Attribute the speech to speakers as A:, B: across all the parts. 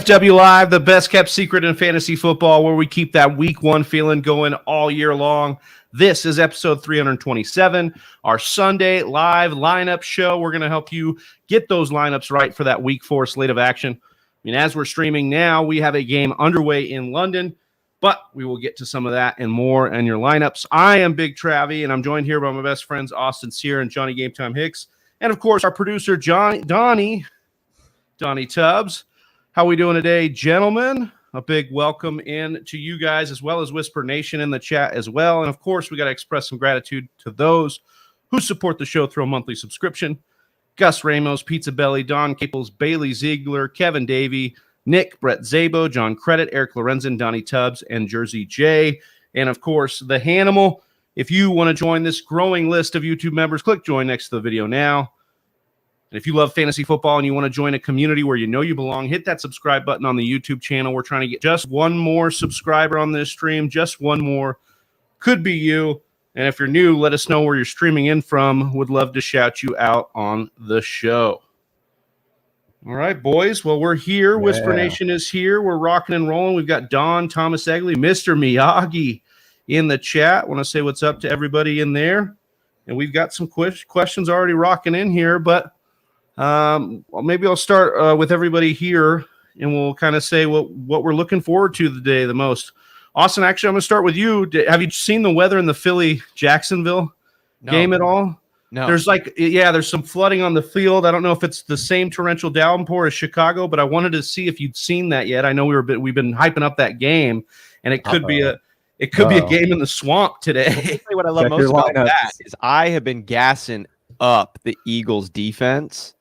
A: TFW Live, the best kept secret in fantasy football, where we keep that week one feeling going all year long. This is episode 327, our Sunday live lineup show. We're going to help you get those lineups right for that week four slate of action. I mean, as we're streaming now, we have a game underway in London, but we will get to some of that and more in your lineups. I am Big Travie, and I'm joined here by my best friends, Austin Sear and Johnny Game Time Hicks, and of course, our producer, Donnie Tubbs. How we doing today, gentlemen? A big welcome in to you guys, as well as Whisper Nation in the chat as well. And of course, we got to express some gratitude to those who support the show through a monthly subscription. Gus Ramos, Pizza Belly, Don Caples, Bailey Ziegler, Kevin Davey, Nick, Brett Zabo, John Credit, Eric Lorenzen, Donnie Tubbs, and Jersey J. And of course, the Hanimal. If you want to join this growing list of YouTube members, click join next to the video now. And if you love fantasy football and you want to join a community where you know you belong, hit that subscribe button on the YouTube channel. We're trying to get just one more subscriber on this stream, just one more. Could be you. And if you're new, let us know where you're streaming in from. Would love to shout you out on the show. All right, boys. Well, we're here. Yeah. Whisper Nation is here. We're rocking and rolling. We've got Don, Thomas Egley, Mr. Miyagi in the chat. Want to say what's up to everybody in there. And we've got some questions already rocking in here, but well, maybe I'll start with everybody here, and we'll kind of say what we're looking forward to today the most. Austin, actually, I'm going to start with you. Have you seen the weather in the Philly-Jacksonville game at all?
B: No.
A: There's some flooding on the field. I don't know if it's the same torrential downpour as Chicago, but I wanted to see if you'd seen that yet. I know we've been hyping up that game, and it could be a game in the swamp today.
B: What I love most about that is I have been gassing up the Eagles defense.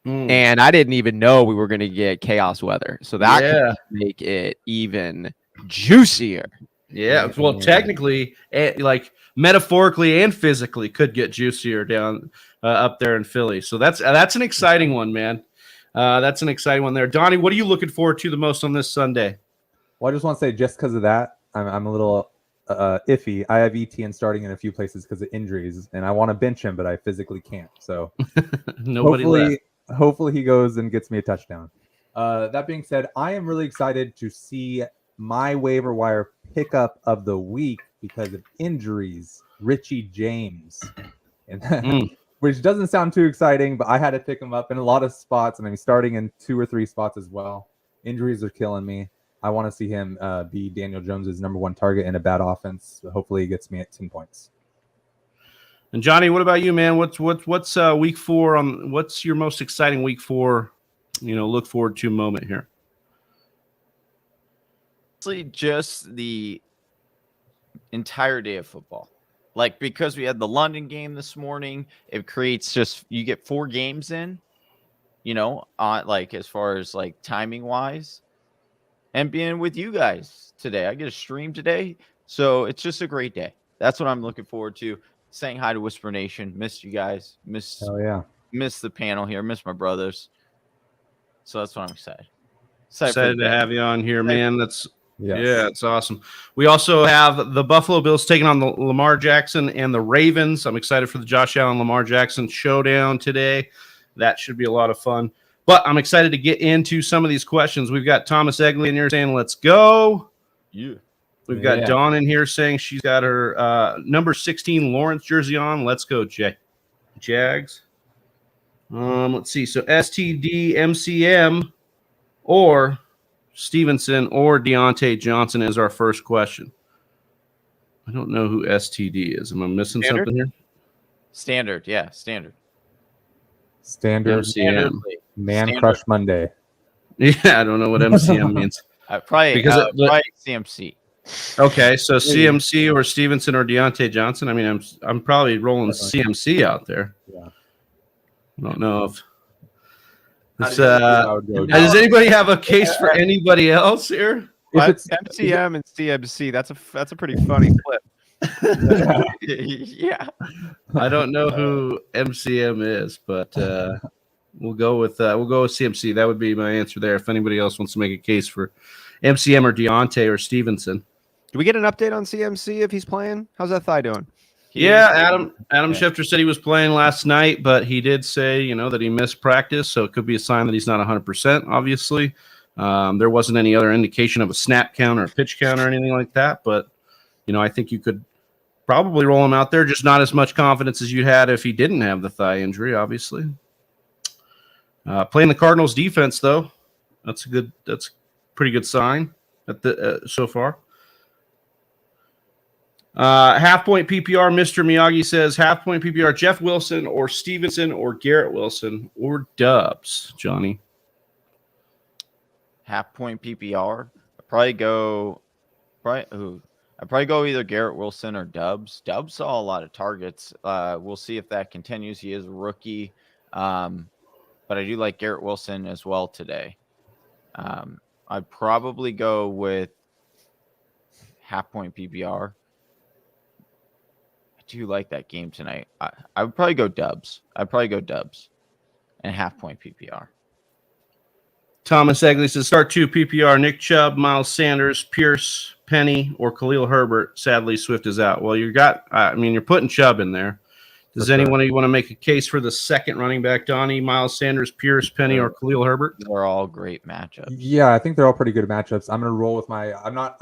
B: And I didn't even know we were going to get chaos weather. So that could make it even juicier.
A: Yeah. Well, technically, like metaphorically and physically could get juicier down up there in Philly. So that's an exciting one, man. That's an exciting one there. Donnie, what are you looking forward to the most on this Sunday?
C: Well, I just want to say just because of that, I'm a little iffy. I have ETN starting in a few places because of injuries, and I want to bench him, but I physically can't. So Hopefully he goes and gets me a touchdown. That being said, I am really excited to see my waiver wire pickup of the week because of injuries. Richie James, which doesn't sound too exciting, but I had to pick him up in a lot of spots, and I'm starting in 2 or 3 spots as well. Injuries are killing me. I want to see him be Daniel Jones's number 1 target in a bad offense. So hopefully he gets me at 10 points.
A: And Johnny, what about you, man? What's week 4 on? What's your most exciting week 4? Look forward to moment here.
D: Honestly, just the entire day of football. Like, because we had the London game this morning, it creates you get 4 games in, like as far as like timing wise, and being with you guys today. I get a stream today, so it's just a great day. That's what I'm looking forward to. Saying hi to Whisper Nation. Missed you guys. Missed the panel here. Missed my brothers. So that's what I'm excited.
A: Excited to have you on here, man. It's awesome. We also have the Buffalo Bills taking on the Lamar Jackson and the Ravens. I'm excited for the Josh Allen Lamar Jackson showdown today. That should be a lot of fun. But I'm excited to get into some of these questions. We've got Thomas Egley in here saying, "Let's go." Yeah. We've got Dawn in here saying she's got her number 16 Lawrence jersey on. Let's go, Jags. Let's see. So STD, MCM, or Stevenson, or Deontay Johnson is our first question. I don't know who STD is. Am I missing something here?
D: Standard.
C: Standard.
A: MCM.
C: Crush Monday.
A: Yeah, I don't know what MCM means.
D: Probably CMC.
A: Okay, so CMC or Stevenson or Deontay Johnson. I mean, I'm probably rolling CMC out there. Yeah. I don't know if it's, does anybody have a case for anybody else here?
B: If it's MCM and CMC, that's a pretty funny flip.
D: Yeah.
A: I don't know who MCM is, but we'll go with CMC. That would be my answer there. If anybody else wants to make a case for MCM or Deontay or Stevenson.
B: Do we get an update on CMC if he's playing? How's that thigh doing?
A: Adam Schefter said he was playing last night, but he did say, that he missed practice, so it could be a sign that he's not 100%, obviously. There wasn't any other indication of a snap count or a pitch count or anything like that, but I think you could probably roll him out there, just not as much confidence as you had if he didn't have the thigh injury, obviously. Playing the Cardinals defense, though, that's a pretty good sign at the so far. Half point PPR, Mr. Miyagi says half point PPR, Jeff Wilson or Stevenson or Garrett Wilson or Dubs, Johnny.
D: Half point PPR. I'd probably go either Garrett Wilson or Dubs. Dubs saw a lot of targets. We'll see if that continues. He is a rookie. But I do like Garrett Wilson as well today. I'd probably go with half point PPR. I do like that game tonight. I would probably go Dubs. And half point PPR.
A: Thomas Egley says start 2 PPR, Nick Chubb, Miles Sanders, Pierce, Penny, or Khalil Herbert. Sadly, Swift is out. Well, you're putting Chubb in there. Does anyone want to make a case for the second running back, Donnie, Miles Sanders, Pierce, Penny, or Khalil Herbert?
D: They're all great matchups.
C: Yeah, I think they're all pretty good matchups. I'm going to roll with I'm not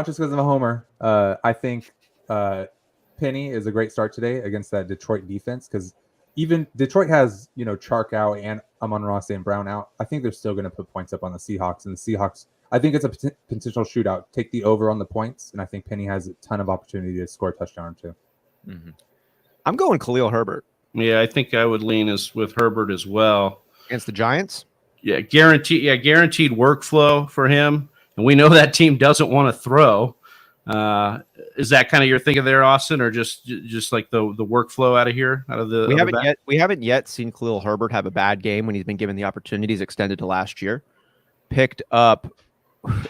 C: just because I'm a homer. I think Penny is a great start today against that Detroit defense, because even Detroit has, Chark out and Amon-Ra St. Brown out. I think they're still going to put points up on the Seahawks. And the Seahawks, I think it's a potential shootout. Take the over on the points, and I think Penny has a ton of opportunity to score a touchdown or two.
B: Mm-hmm. I'm going Khalil Herbert.
A: Yeah, I think I would lean with Herbert as well.
B: Against the Giants?
A: Yeah, guaranteed workflow for him. And we know that team doesn't want to throw. Is that kind of your thinking there, Austin, or just like the workflow out of the
B: we haven't yet seen Khalil Herbert have a bad game when he's been given the opportunities extended to last year. Picked up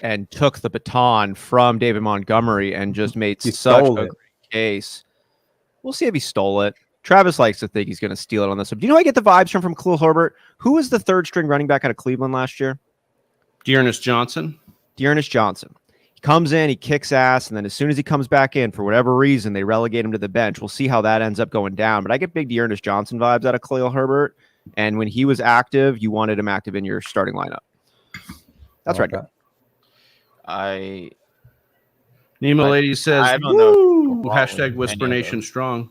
B: and took the baton from David Montgomery and just made such a great case. We'll see if he stole it. Travis likes to think he's going to steal it on this one. Do you know I get the vibes from Khalil Herbert? Who was the third string running back out of Cleveland last year?
A: Dearness Johnson. He comes in, he kicks ass, and then as soon as he comes back in, for whatever reason, they relegate him to the bench. We'll see how that ends up going down. But I get big Dearness Johnson vibes out of Khalil Herbert. And when he was active, you wanted him active in your starting lineup. That's right. Nemo Lady says,
D: I don't know.
A: Hashtag Whisper Nation strong.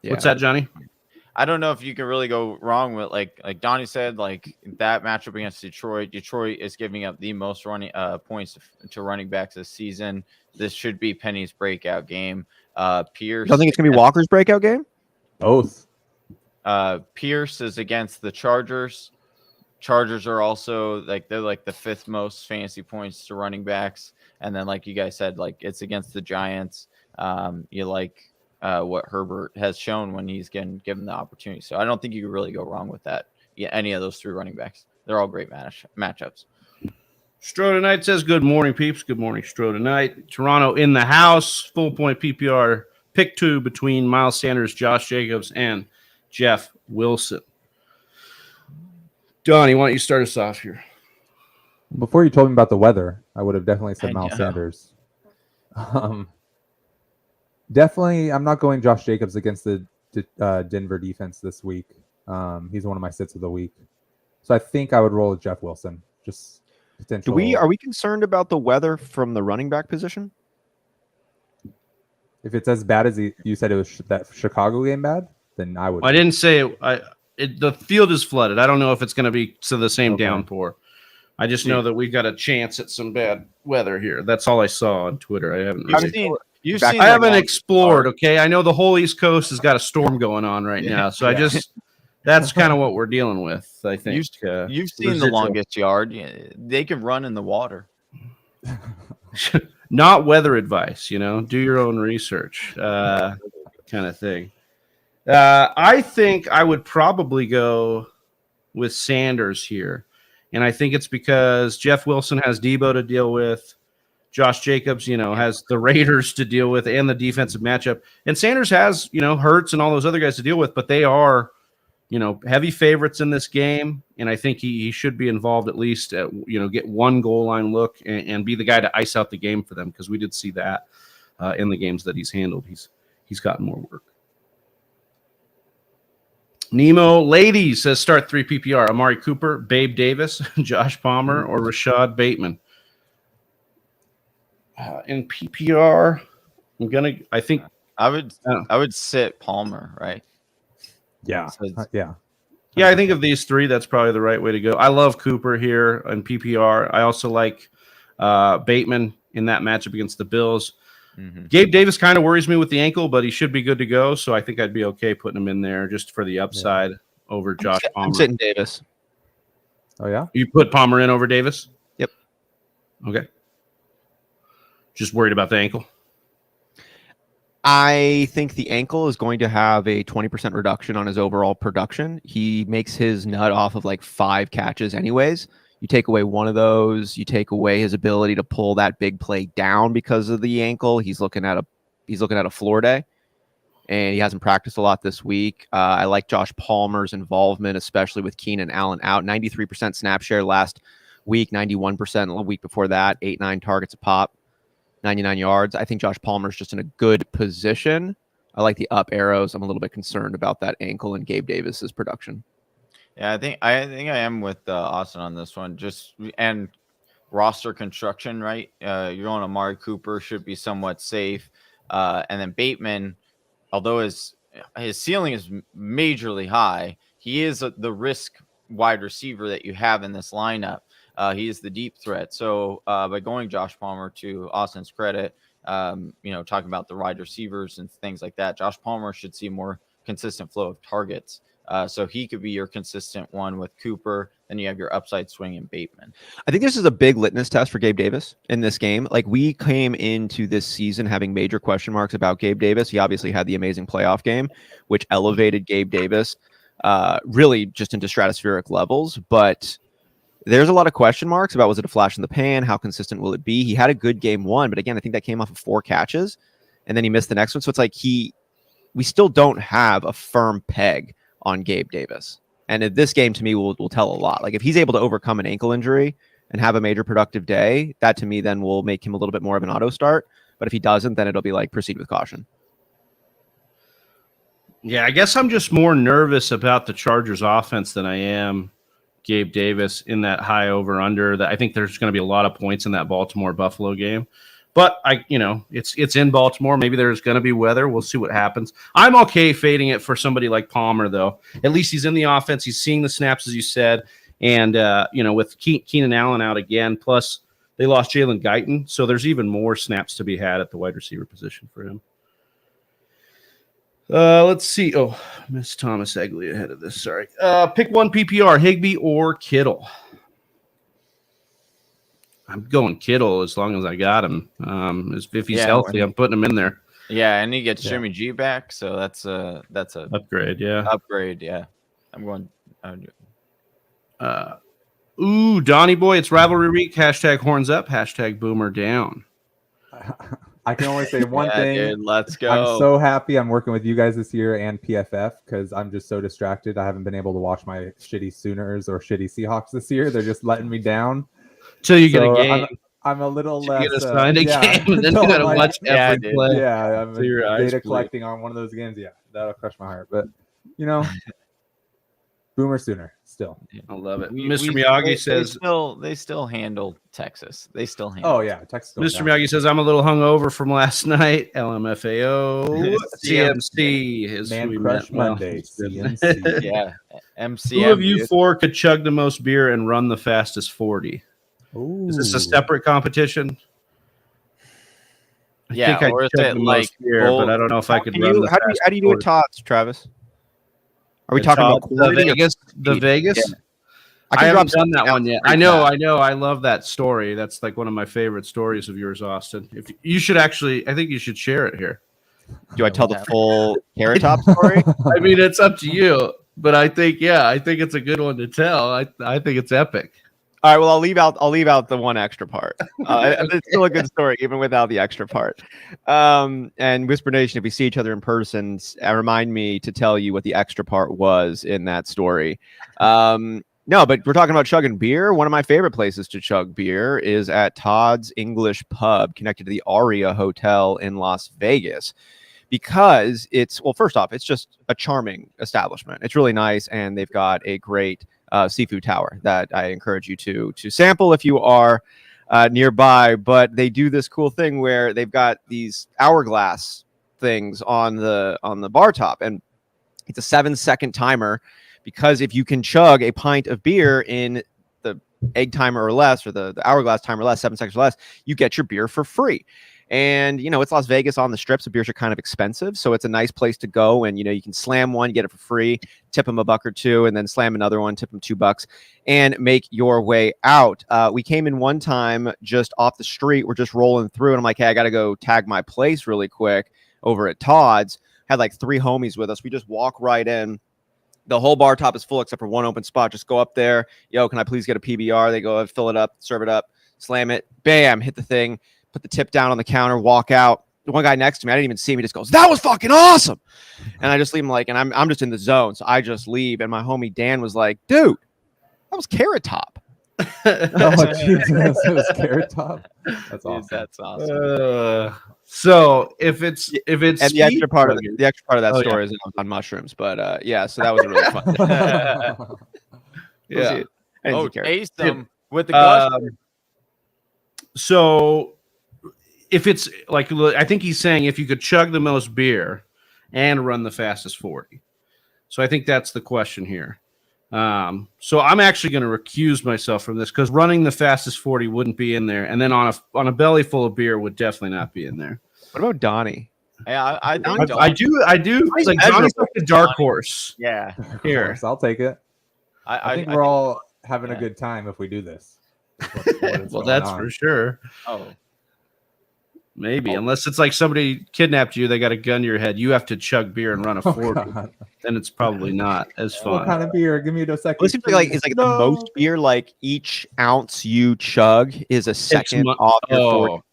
A: Yeah. What's that, Johnny?
D: I don't know if you can really go wrong with like Donnie said, like that matchup against Detroit. Detroit is giving up the most running points to running backs this season. This should be Penny's breakout game. Pierce.
B: You don't think it's gonna be Walker's breakout game?
C: Both.
D: Pierce is against the Chargers. Chargers are also they're the fifth most fantasy points to running backs. And then, like you guys said, like it's against the Giants. You like what Herbert has shown when he's given the opportunity. So I don't think you could really go wrong with that. Yeah, any of those three running backs. They're all great matchups.
A: Stro tonight says, good morning, peeps. Good morning, Stro tonight. Toronto in the house. Full point PPR. Pick 2 between Miles Sanders, Josh Jacobs, and Jeff Wilson. Donnie, why don't you start us off here?
C: Before you told me about the weather, I would have definitely said Miles Sanders. Definitely, I'm not going Josh Jacobs against the Denver defense this week. He's one of my sits of the week. So I think I would roll with Jeff Wilson. Just potential.
B: Are we concerned about the weather from the running back position?
C: If it's as bad as you said it was that Chicago game bad, then I would.
A: I didn't say the field is flooded. I don't know if it's going to be the same downpour. I just know that we've got a chance at some bad weather here. That's all I saw on Twitter. I haven't really I haven't explored, okay? I know the whole East Coast has got a storm going on right now. So that's kind of what we're dealing with, I think.
D: You've seen the longest yard. They can run in the water.
A: Not weather advice, do your own research kind of thing. I think I would probably go with Sanders here. And I think it's because Jeff Wilson has Debo to deal with. Josh Jacobs, has the Raiders to deal with and the defensive matchup. And Sanders has, Hurts and all those other guys to deal with, but they are, heavy favorites in this game. And I think he should be involved at least, get one goal line look and be the guy to ice out the game for them, because we did see that in the games that he's handled. He's gotten more work. Nemo Lady says start 3 PPR. Amari Cooper, Babe Davis, Josh Palmer, or Rashad Bateman. In PPR,
D: I would sit Palmer, right?
C: Yeah.
D: So
C: Yeah.
A: Yeah, I think of these three, that's probably the right way to go. I love Cooper here in PPR. I also like Bateman in that matchup against the Bills.
D: Mm-hmm.
A: Gabe Davis kind of worries me with the ankle, but he should be good to go. So I think I'd be okay putting him in there just for the upside over Josh Palmer.
B: I'm sitting Davis.
C: Oh, yeah?
A: You put Palmer in over Davis?
B: Yep.
A: Okay. Just worried about the ankle.
B: I think the ankle is going to have a 20% reduction on his overall production. He makes his nut off of like 5 catches anyways. You take away one of those, you take away his ability to pull that big play down because of the ankle. He's looking at a floor day, and he hasn't practiced a lot this week. I like Josh Palmer's involvement, especially with Keenan Allen out. 93% snap share last week, 91% the week before that, 8-9 targets a pop, 99 yards. I think Josh Palmer's just in a good position. I like the up arrows. I'm a little bit concerned about that ankle and Gabe Davis's production.
D: Yeah, I think I am with Austin on this one. And roster construction, right? You're on Amari Cooper, should be somewhat safe, and then Bateman, although his ceiling is majorly high, he is the risk wide receiver that you have in this lineup. He is the deep threat. So by going Josh Palmer, to Austin's credit, talking about the wide receivers and things like that, Josh Palmer should see more consistent flow of targets. So he could be your consistent one with Cooper. Then you have your upside swing in Bateman.
B: I think this is a big litmus test for Gabe Davis in this game. Like, we came into this season having major question marks about Gabe Davis. He obviously had the amazing playoff game, which elevated Gabe Davis really just into stratospheric levels. But there's a lot of question marks about, was it a flash in the pan? How consistent will it be? He had a good game 1, but again, I think that came off of 4 catches, and then he missed the next one. So it's like we still don't have a firm peg on Gabe Davis. And this game to me will tell a lot. Like, if he's able to overcome an ankle injury and have a major productive day, that to me then will make him a little bit more of an auto start. But if he doesn't, then it'll be like proceed with caution.
A: Yeah, I guess I'm just more nervous about the Chargers offense than I am Gabe Davis in that high over under. That I think there's going to be a lot of points in that Baltimore Buffalo game. But it's in Baltimore. Maybe there's going to be weather. We'll see what happens. I'm okay fading it for somebody like Palmer, though. At least he's in the offense. He's seeing the snaps, as you said. And, with Keenan Allen out again, plus they lost Jalen Guyton. So there's even more snaps to be had at the wide receiver position for him. Let's see. Oh, Miss Thomas Egley ahead of this. Sorry. Pick one PPR, Higbee or Kittle. I'm going Kittle as long as I got him. If he's healthy, I'm putting him in there.
D: Yeah, and he gets Jimmy G back, so that's a
A: upgrade. Yeah,
D: upgrade. Yeah, I'm going.
A: Donnie boy, it's rivalry week. Hashtag horns up. Hashtag boomer down.
C: I can only say one thing.
D: Dude, let's go.
C: I'm so happy I'm working with you guys this year and PFF, because I'm just so distracted. I haven't been able to watch my shitty Sooners or shitty Seahawks this year. They're just letting me down.
A: Till you get a game.
C: I'm a little
A: till
C: less.
A: You get assigned a game, and then you gotta watch every play.
C: Yeah, I'm data collecting on one of those games. Yeah, that'll crush my heart. But Boomer Sooner still.
A: I love it. Mr. Miyagi says
D: they still handle Texas. They still handle.
C: Oh yeah, Texas.
A: Mr. Miyagi says I'm a little hungover from last night. LMFAO. CMC is
C: Man Crush Monday.
D: CMC. Yeah. MCM.
A: Who of you four could chug the most beer and run the fastest 40?
C: Ooh.
A: Is this a separate competition? I
D: think
A: I
D: or is
A: chug
D: it
A: the
D: like
A: most beer, but I don't know if I could run.
B: How do you do it, Tots, Travis? Are we talking about
A: the Vegas?
B: Yeah.
A: I haven't done that one yet. I know. I love that story. That's like one of my favorite stories of yours, Austin. If you should actually, I think you should share it here.
B: Do I tell the full Carrot Top story?
A: I mean, it's up to you, but I think it's a good one to tell. I think it's epic.
B: All right, well, I'll leave out the one extra part. It's still a good story, even without the extra part. And Whisper Nation, if we see each other in person, remind me to tell you what the extra part was in that story. No, but we're talking about chugging beer. One of my favorite places to chug beer is at Todd's English Pub, connected to the Aria Hotel in Las Vegas. because it's, well, first off, it's just a charming establishment. It's really nice, and they've got a great seafood tower that I encourage you to sample if you are nearby. But they do this cool thing where they've got these hourglass things on the bar top, and it's a 7-second timer, because if you can chug a pint of beer in the egg timer or less, or the hourglass timer less, 7 seconds or less, you get your beer for free. And, you know, it's Las Vegas on the strip, so beers are kind of expensive. So it's a nice place to go. And, you know, you can slam one, get it for free, tip them $1 or $2, and then slam another one, tip them $2, and make your way out. We came in one time just off the street. We're just rolling through, and I'm like, hey, I got to go tag my place really quick over at Todd's. Had like 3 homies with us. We just walk right in. The whole bar top is full except for one open spot. Just go up there. Yo, can I please get a PBR? They go, fill it up, serve it up, slam it, bam, hit the thing. Put the tip down on the counter, walk out. The one guy next to me, I didn't even see him. He just goes, "That was fucking awesome." And I just leave him like, and I'm just in the zone. So I just leave. And my homie Dan was like, "Dude, that was Carrot Top."
C: Oh, Jesus. It was Carrot Top. That's awesome.
D: Dude, that's awesome.
A: So if it's
B: and the extra part of that story is on mushrooms. But yeah, so that was really fun.
A: Yeah.
D: Taste them with the Gus.
A: So if it's like, I think he's saying if you could chug the most beer and run the fastest 40. So I think that's the question here. So I'm actually going to recuse myself from this, because running the fastest 40 wouldn't be in there, and then on a belly full of beer would definitely not be in there.
B: What about Donnie?
D: Yeah, I
A: do. It's like Donnie's like the dark horse.
D: Yeah,
A: here,
C: I'll take it. I think we're all having a good time if we do this.
A: Well, that's for sure.
D: Oh,
A: maybe, unless it's like somebody kidnapped you, they got a gun to your head, you have to chug beer and run a 40. Then it's probably not as fun.
C: What kind of beer? Give me a second.
B: Well, it seems like it's like the most beer, like each ounce you chug is a second off your 40.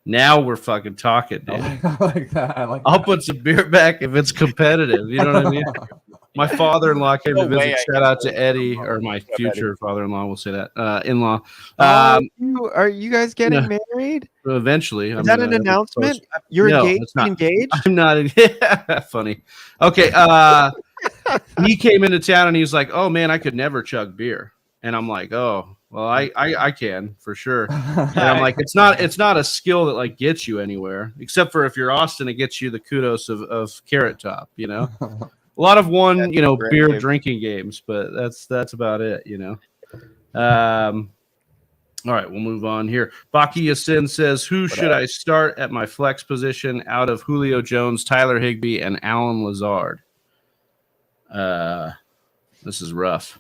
A: Now we're fucking talking, dude.
C: I like that.
A: I'll put some beer back if it's competitive. You know what I mean? My father-in-law came to visit. Shout out to Eddie, or my future father-in-law. We'll say that. In-law.
B: Are you guys getting married?
A: Eventually.
B: Is that an announcement? You're engaged? Engaged?
A: I'm not. Funny. Okay. He came into town and he was like, "Oh man, I could never chug beer." And I'm like, "Oh, well, I can for sure." And I'm like, it's not a skill that like gets you anywhere, except for if you're Austin, it gets you the kudos of Carrot Top, you know. A lot of beer drinking games, but that's about it, you know. All right, we'll move on here. Baki Yasin says, "Who should I start at my flex position out of Julio Jones, Tyler Higbee, and Allen Lazard?" This is rough.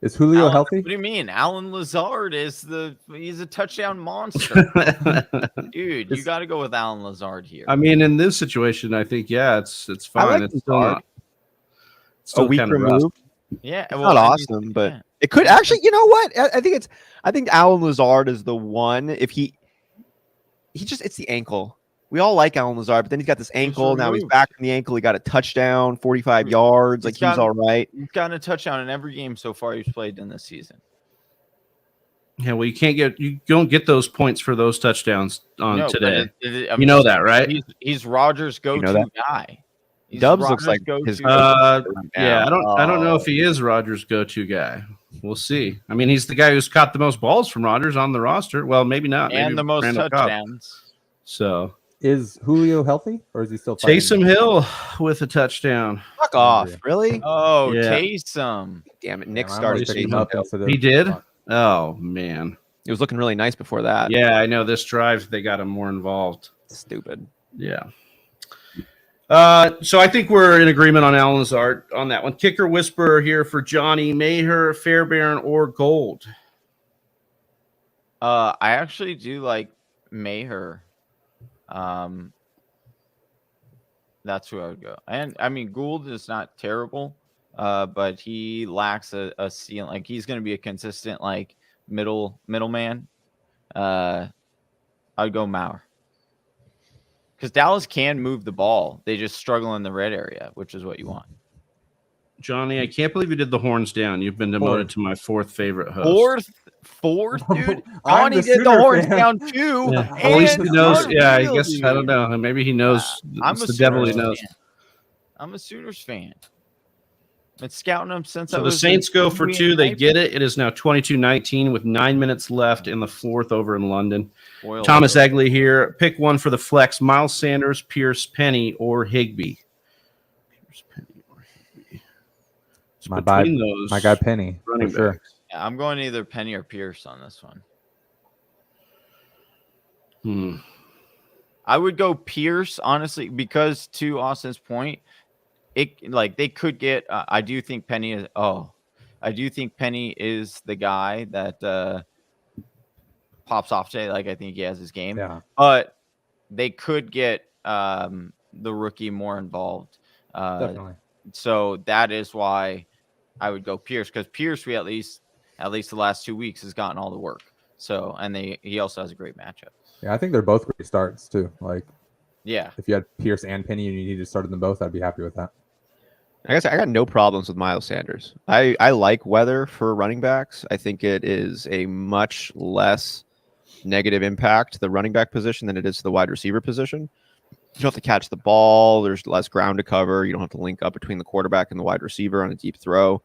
C: Is Julio healthy?
D: What do you mean? Allen Lazard he's a touchdown monster. Dude, you got to go with Allen Lazard here.
A: I mean, in this situation, I think, it's fine.
B: Like
A: it's still not.
B: Still a week removed.
D: Yeah,
B: it's not awesome, but it could actually. You know what? I think Allen Lazard is the one. If it's the ankle. We all like Allen Lazard, but then he's got this ankle. Now he's back from the ankle. He got a touchdown, 45 yards. Like he's all right.
D: He's gotten a touchdown in every game so far he's played in this season.
A: Yeah, well, you don't get those points for those touchdowns today. You know that, right?
D: He's Rodgers' go-to guy.
B: Dubs looks like his.
A: Yeah, I don't know if he is Rodgers' go-to guy. We'll see. I mean, he's the guy who's caught the most balls from Rodgers on the roster. Well, maybe not.
D: And the most touchdowns.
A: So.
C: Is Julio healthy, or is he still fighting?
A: Taysom Hill with a touchdown.
B: Fuck off. Really?
D: Oh, yeah. Taysom.
B: Damn it. Nick started
A: Taysom Hill. He did? Oh, man.
B: It was looking really nice before that.
A: Yeah, I know. This drive, they got him more involved.
B: Stupid.
A: Yeah. So I think we're in agreement on Allen Lazard on that one. Kicker whisperer here for Johnny Maher, Fairbairn, or Gold.
D: I actually do like Maher. That's who I would go. And I mean, Gould is not terrible, but he lacks a ceiling. Like he's going to be a consistent like middleman. I'd go Maurer because Dallas can move the ball. They just struggle in the red area, which is what you want.
A: Johnny, I can't believe you did the horns down. You've been demoted to my fourth favorite host.
D: Fourth, dude.
C: I'm
D: Johnny
C: the
D: did the
C: Sooner
D: horns
C: fan.
D: down too.
A: Yeah. Well, at least he knows.
D: Unreal,
A: Yeah, I guess
D: dude.
A: I don't know. Maybe he knows.
D: I'm
A: It's
D: a
A: the devil he
D: Sooners
A: knows.
D: fan. I'm a Sooners fan. Been scouting them since I
A: So the
D: was
A: Saints go for 2. They
D: high
A: get it. It is now 22-19 with 9 minutes left in the fourth over in London.
D: school.
A: Thomas Egley here. Pick one for the flex: Miles Sanders, Pierce, Penny, or Higbee. Pierce, Penny, or Higbee. It's
C: My
A: between
C: guy,
A: those
C: Penny, for
A: running
C: sure.
A: backs.
D: Yeah, I'm going either Penny or Pierce on this one. I would go Pierce, honestly, because to Austin's point, they could get. I do think Penny is. I do think Penny is the guy that pops off today. Like I think he has his game.
C: Yeah.
D: But they could get the rookie more involved.
C: Definitely.
D: So that is why I would go Pierce, because Pierce, we at least the last 2 weeks has gotten all the work. So he also has a great matchup.
C: Yeah, I think they're both great starts too. Like,
D: Yeah.
C: if you had Pierce and Penny and you needed to start them both, I'd be happy with that.
B: I guess I got no problems with Miles Sanders. I like weather for running backs. I think it is a much less negative impact to the running back position than it is to the wide receiver position. You don't have to catch the ball. There's less ground to cover. You don't have to link up between the quarterback and the wide receiver on a deep throw.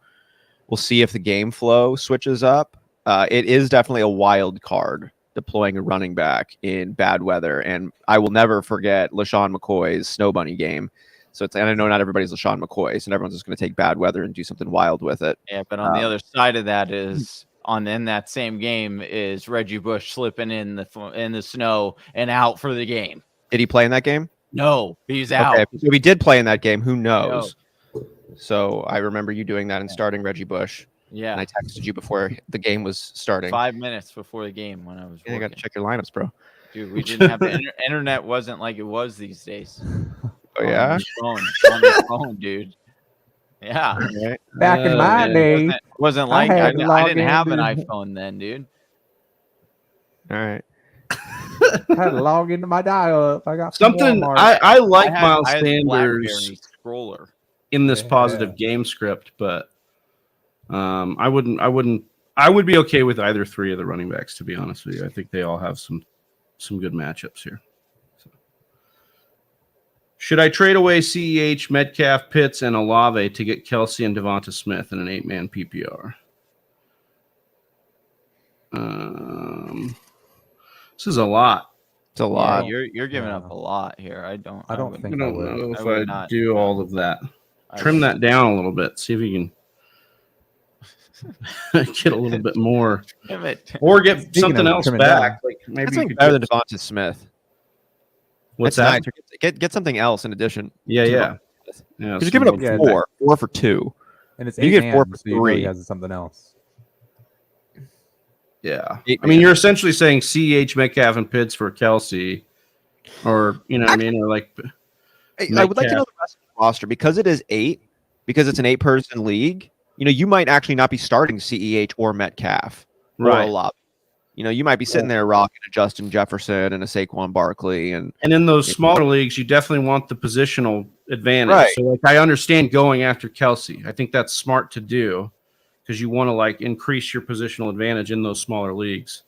B: We'll see if the game flow switches up. It is definitely a wild card deploying a running back in bad weather. And I will never forget LaShawn McCoy's Snow Bunny game. So and I know not everybody's LaShawn McCoy, so everyone's just going to take bad weather and do something wild with it.
D: Yeah, but on the other side of that is in that same game is Reggie Bush slipping in the snow and out for the game.
B: Did he play in that game?
D: No, he's out.
B: Okay, so he did play in that game. Who knows? So I remember you doing that and starting Reggie Bush.
D: Yeah,
B: And I texted you before the game was starting.
D: 5 minutes before the game when I was.
B: You got to check your lineups, bro.
D: Dude, we didn't have the internet. Wasn't like it was these days.
B: Oh yeah,
D: on the phone, dude. Yeah.
B: right.
C: Back in my day,
D: Wasn't like
C: I
D: I
C: had to
D: didn't
C: log
D: have an
C: in.
D: iPhone then, dude.
B: All right.
C: I had to log into my dial-up. I got some
A: Something
C: Walmart.
A: I like
D: I
A: Miles
D: had
A: Sanders
D: BlackBerry scroller.
A: in this
C: Yeah.
A: positive game script, but I would be okay with either 3 of the running backs, to be honest with you. I think they all have some good matchups here. So. Should I trade away CEH, Metcalf, Pitts, and Olave to get Kelsey and Devonta Smith in an 8-man PPR? This is a lot.
B: It's a lot.
D: Yeah, you're giving up a lot here. I don't
C: I don't
D: would-
C: think
A: I don't
C: would.
A: know
D: I
A: if
D: would
A: I
D: not.
A: do all of that.
D: I
A: Trim
D: would-
A: that down a little bit. See if you can get a little bit more,
D: Damn it.
A: or get
C: Speaking
A: something
C: of
A: else
C: trimming
A: back. Like maybe
B: That's
A: you
B: something
A: could
B: better
A: get,
B: than Devonta Smith.
A: what's
B: That's
A: that?
B: nice. Get something else in addition.
A: Yeah,
B: to
A: yeah.
B: Devonta.
A: Yeah,
B: Because you're giving up
C: Yeah,
B: four for 2.
C: And it's
B: You
C: 8
B: get 4
C: man,
B: for
C: so you know
B: 3.
C: he has something else.
A: Yeah.
B: Eight
A: I mean,
B: man.
A: you're essentially saying CH, Metcalf, and Pitts for Kelsey, or you know what I mean, or like
B: I would like to know the rest of the roster because it is 8, because it's an 8-person league. You know, you might actually not be starting CEH or Metcalf or
A: Right.
B: Olave. You know, you might be sitting there rocking a Justin Jefferson and a Saquon Barkley, and
A: in those smaller leagues, you definitely want the positional advantage.
B: Right.
A: So, like, I understand going after Kelsey. I think that's smart to do because you want to like increase your positional advantage in those smaller leagues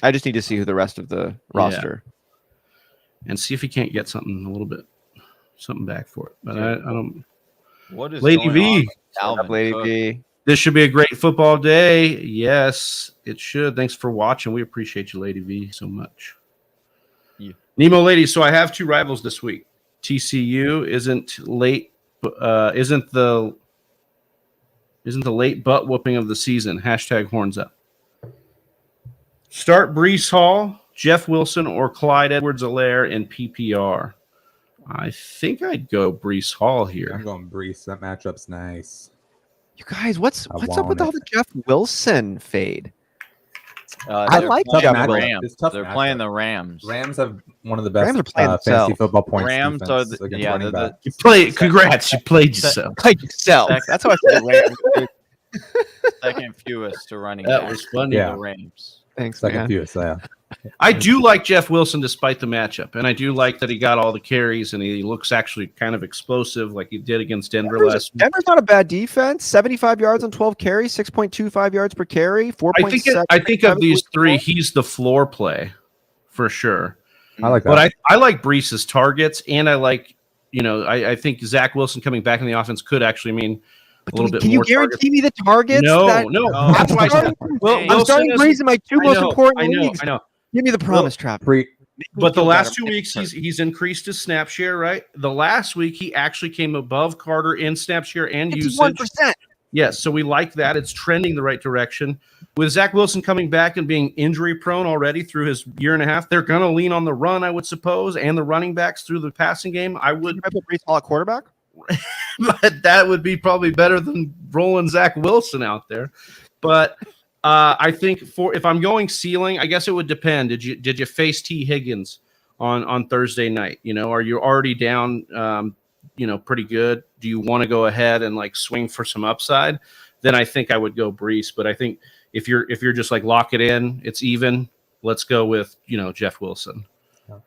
B: I just need to see who the rest of the roster.
A: and see if he can't get something back for it. But I don't.
D: What is
A: Lady
D: going
A: V.
D: on with Dalvin
B: Lady
D: Cook?
B: V.
A: This should be a great football day. Yes, it should. Thanks for watching. We appreciate you, Lady V, so much.
D: Yeah.
A: Nemo Lady. So I have 2 rivals this week. TCU isn't the late butt whooping of the season. # horns up. Start Breece Hall, Jeff Wilson, or Clyde Edwards-Helaire in PPR. I think I'd go Breece Hall
C: I'm
A: here.
C: going Brees. That matchup's nice.
B: You guys, what's
C: I
B: up with
C: want
B: all
C: it.
B: the Jeff Wilson fade?
C: I
B: like
D: playing
B: Jeff
D: the
B: Wilson.
D: Rams.
C: It's tough
D: They're
C: matchup.
D: playing the Rams.
C: Rams have one of the best
B: Rams are playing
C: fantasy
B: themselves.
C: football points.
D: Rams
C: defense
D: are
C: against
D: yeah,
C: running
D: they're
C: back.
A: You played. Congrats, you played yourself.
B: Like yourself. That's how I said Rams.
D: second fewest to running
A: That
D: back.
A: was funny.
C: Yeah.
D: The Rams.
B: Thanks,
C: Second
B: man.
C: fewest, yeah.
A: I do like Jeff Wilson despite the matchup, and I do like that he got all the carries and he looks actually kind of explosive like he did against Denver last week.
B: Denver's not a bad defense. 75 yards on 12 carries, 6.25 yards per carry, 4.7.
A: I think of these three, he's the floor play for sure.
C: I like that.
A: But I like Breece's targets, and I like, I think Zach Wilson coming back in the offense could actually mean a little bit more.
B: Can you guarantee me the targets?
A: No.
B: That's why I'm starting Breece in my two most important leagues.
A: I know.
B: Give me the promise, Trap.
A: But the last 2 weeks, he's increased his snap share, right? The last week, he actually came above Carter in snap share and usage.
B: 51%.
A: Yes, so we like that. It's trending the right direction. With Zach Wilson coming back and being injury prone already through his year and a half, they're going to lean on the run, I would suppose, and the running backs through the passing game. I would
B: put Breece Hall at quarterback.
A: But that would be probably better than rolling Zach Wilson out there. But I think if I'm going ceiling, I guess it would depend. Did you face T. Higgins on Thursday night? Are you already down? Pretty good. Do you want to go ahead and swing for some upside? Then I think I would go Breece. But I think if you're just lock it in, it's even. Let's go with Jeff Wilson.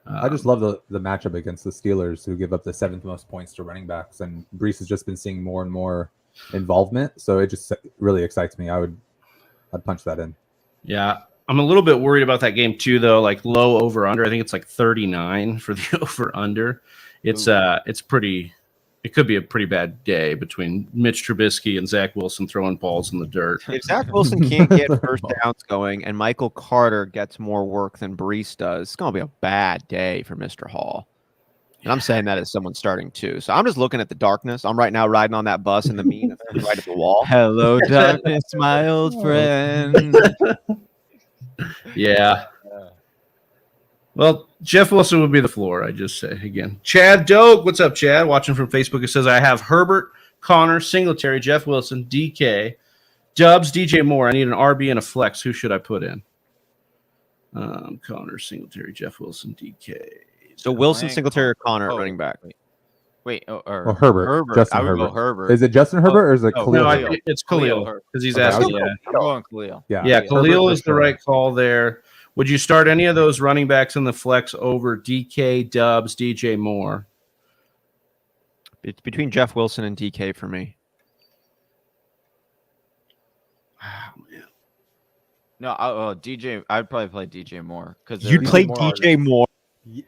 C: I just love the matchup against the Steelers, who give up the 7th most points to running backs, and Breece has just been seeing more and more involvement. So it just really excites me. I'd punch that in. Yeah.
A: I'm a little bit worried about that game too, though. Low over under. I think it's 39 for the over under. It's pretty. It could be a pretty bad day between Mitch Trubisky and Zach Wilson throwing balls in the dirt.
B: If Zach Wilson can't get first downs going and Michael Carter gets more work than Breece does, it's going to be a bad day for Mr. Hall. And I'm saying that as someone starting too. So I'm just looking at the darkness. I'm right now riding on that bus in the mean right at the wall.
D: Hello, darkness, my old friend.
A: Yeah. Well, Jeff Wilson would be the floor, I just say again. Chad Doak, what's up, Chad? Watching from Facebook, it says, I have Herbert, Connor, Singletary, Jeff Wilson, DK, Dubs, DJ Moore. I need an RB and a flex. Who should I put in? Connor, Singletary, Jeff Wilson, DK.
B: So Wilson, Singletary, or Connor running back?
D: Wait,
C: Herbert. Justin
D: I would
C: Herbert.
D: go Herbert.
C: Is it Justin Herbert or is it Khalil?
A: No, it's Khalil because he's asking.
D: I'm going Khalil.
A: Yeah, Khalil is the right call there. Would you start any of those running backs in the flex over DK, Dubs, DJ Moore?
B: It's between Jeff Wilson and DK for me.
A: Oh, man.
D: No, DJ. I'd probably play DJ Moore because
B: you'd play DJ Moore.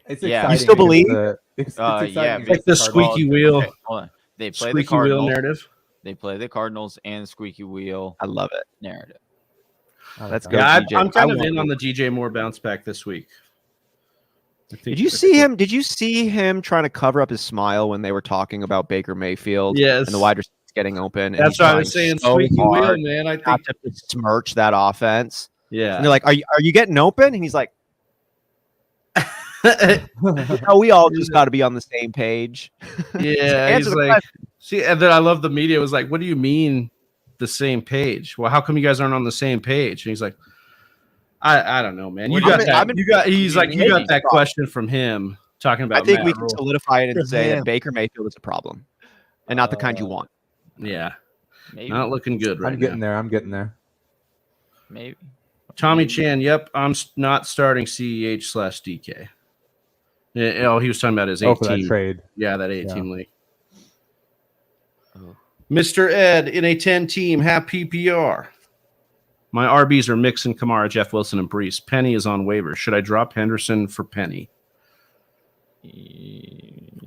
C: It's
D: exciting.
C: You
B: still believe?
C: It's
D: exciting.
A: Like the squeaky wheel.
D: Okay, hold on. They play
A: squeaky
D: the Cardinals.
A: wheel narrative.
D: They play the Cardinals and squeaky wheel.
B: I love it.
D: Narrative.
B: Let's go.
A: Yeah,
B: DJ.
A: I'm kind of in on the DJ Moore bounce back this week.
B: Did you see him? Did you see him trying to cover up his smile when they were talking about Baker Mayfield?
A: Yes.
B: And the wide receivers getting open.
A: That's what I was saying.
B: So
A: squeaky wheel,
B: hard
A: man. I think.
B: not to smirch that offense.
A: Yeah.
B: And they're like, "Are you getting open?" And he's like, "No, we all just got to be on the same page."
A: Yeah. He's like, see, and then I love the media was like, "What do you mean the same page? Well, how come you guys aren't on the same page?" And he's like, I don't know, man. You got that question from him talking about.
B: I think
A: Matt
B: we can
A: Rule.
B: solidify it and say that Baker Mayfield is a problem, and not the kind you want.
A: Yeah,
D: Maybe.
A: not looking good right now.
C: I'm getting there.
D: Maybe.
A: Tommy Chan, yep, I'm not starting CEH/DK. Yeah, he was talking about his 8
C: for that
A: team
C: trade.
A: Yeah, that 8-team league. Mr. Ed in a 10-team half PPR. My RBs are Mixon, Kamara, Jeff Wilson, and Breece. Penny is on waivers. Should I drop Henderson for Penny?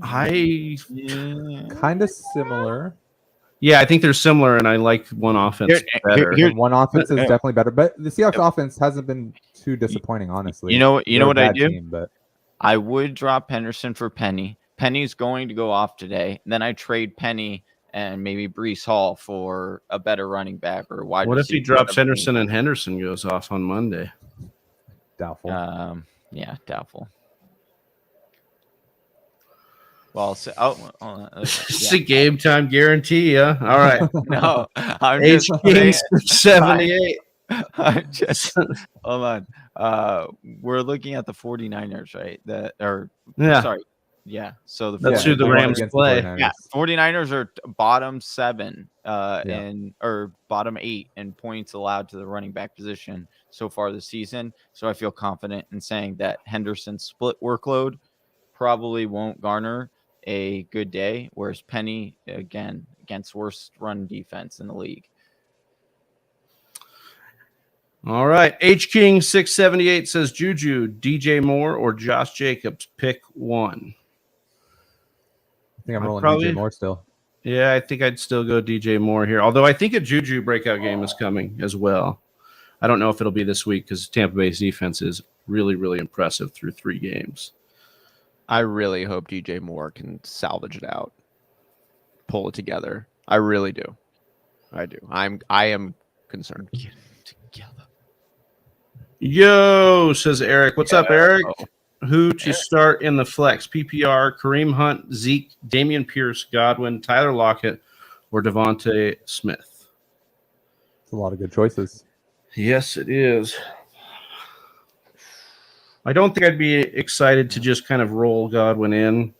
C: Kind of similar.
A: Yeah, I think they're similar, and I like one offense better.
C: One offense is definitely better, but the Seahawks offense hasn't been too disappointing, honestly.
D: You know what I do?
C: Team, but
D: I would drop Henderson for Penny. Penny's going to go off today. Then I trade Penny and maybe Breece Hall for a better running back or wide receiver.
A: What if he drops Henderson and Henderson goes off on Monday?
C: Doubtful.
D: Yeah, doubtful. Well,
A: It's a game time guarantee, yeah. All right.
D: No, I'm
A: H
D: just
A: Kings
D: saying,
A: 78.
D: I'm just hold on. We're looking at the 49ers, right? Sorry. Yeah. So
A: That's who the Rams play.
D: Yeah. 49ers are bottom 7 or bottom 8 in points allowed to the running back position. so far this season. So I feel confident in saying that Henderson's split workload probably won't garner a good day, whereas Penny, again, against worst run defense in the league.
A: All right. H King 678 says Juju, DJ Moore, or Josh Jacobs. Pick one.
C: I think I'm rolling
A: probably-
C: DJ Moore still.
A: Yeah, I think I'd still go DJ Moore here. Although I think a Juju breakout game is coming as well. I don't know if it'll be this week because Tampa Bay's defense is really, really impressive through 3 games.
B: I really hope DJ Moore can salvage it out, pull it together. I really do. I do. I am concerned.
D: Get it together.
A: Yo, says Eric. What's up, Eric?
B: Oh.
A: Who to start in the flex? PPR, Kareem Hunt, Zeke, Damian Pierce, Godwin, Tyler Lockett, or Devontae Smith?
C: It's a lot of good choices.
A: Yes, it is. I don't think I'd be excited to just kind of roll Godwin in.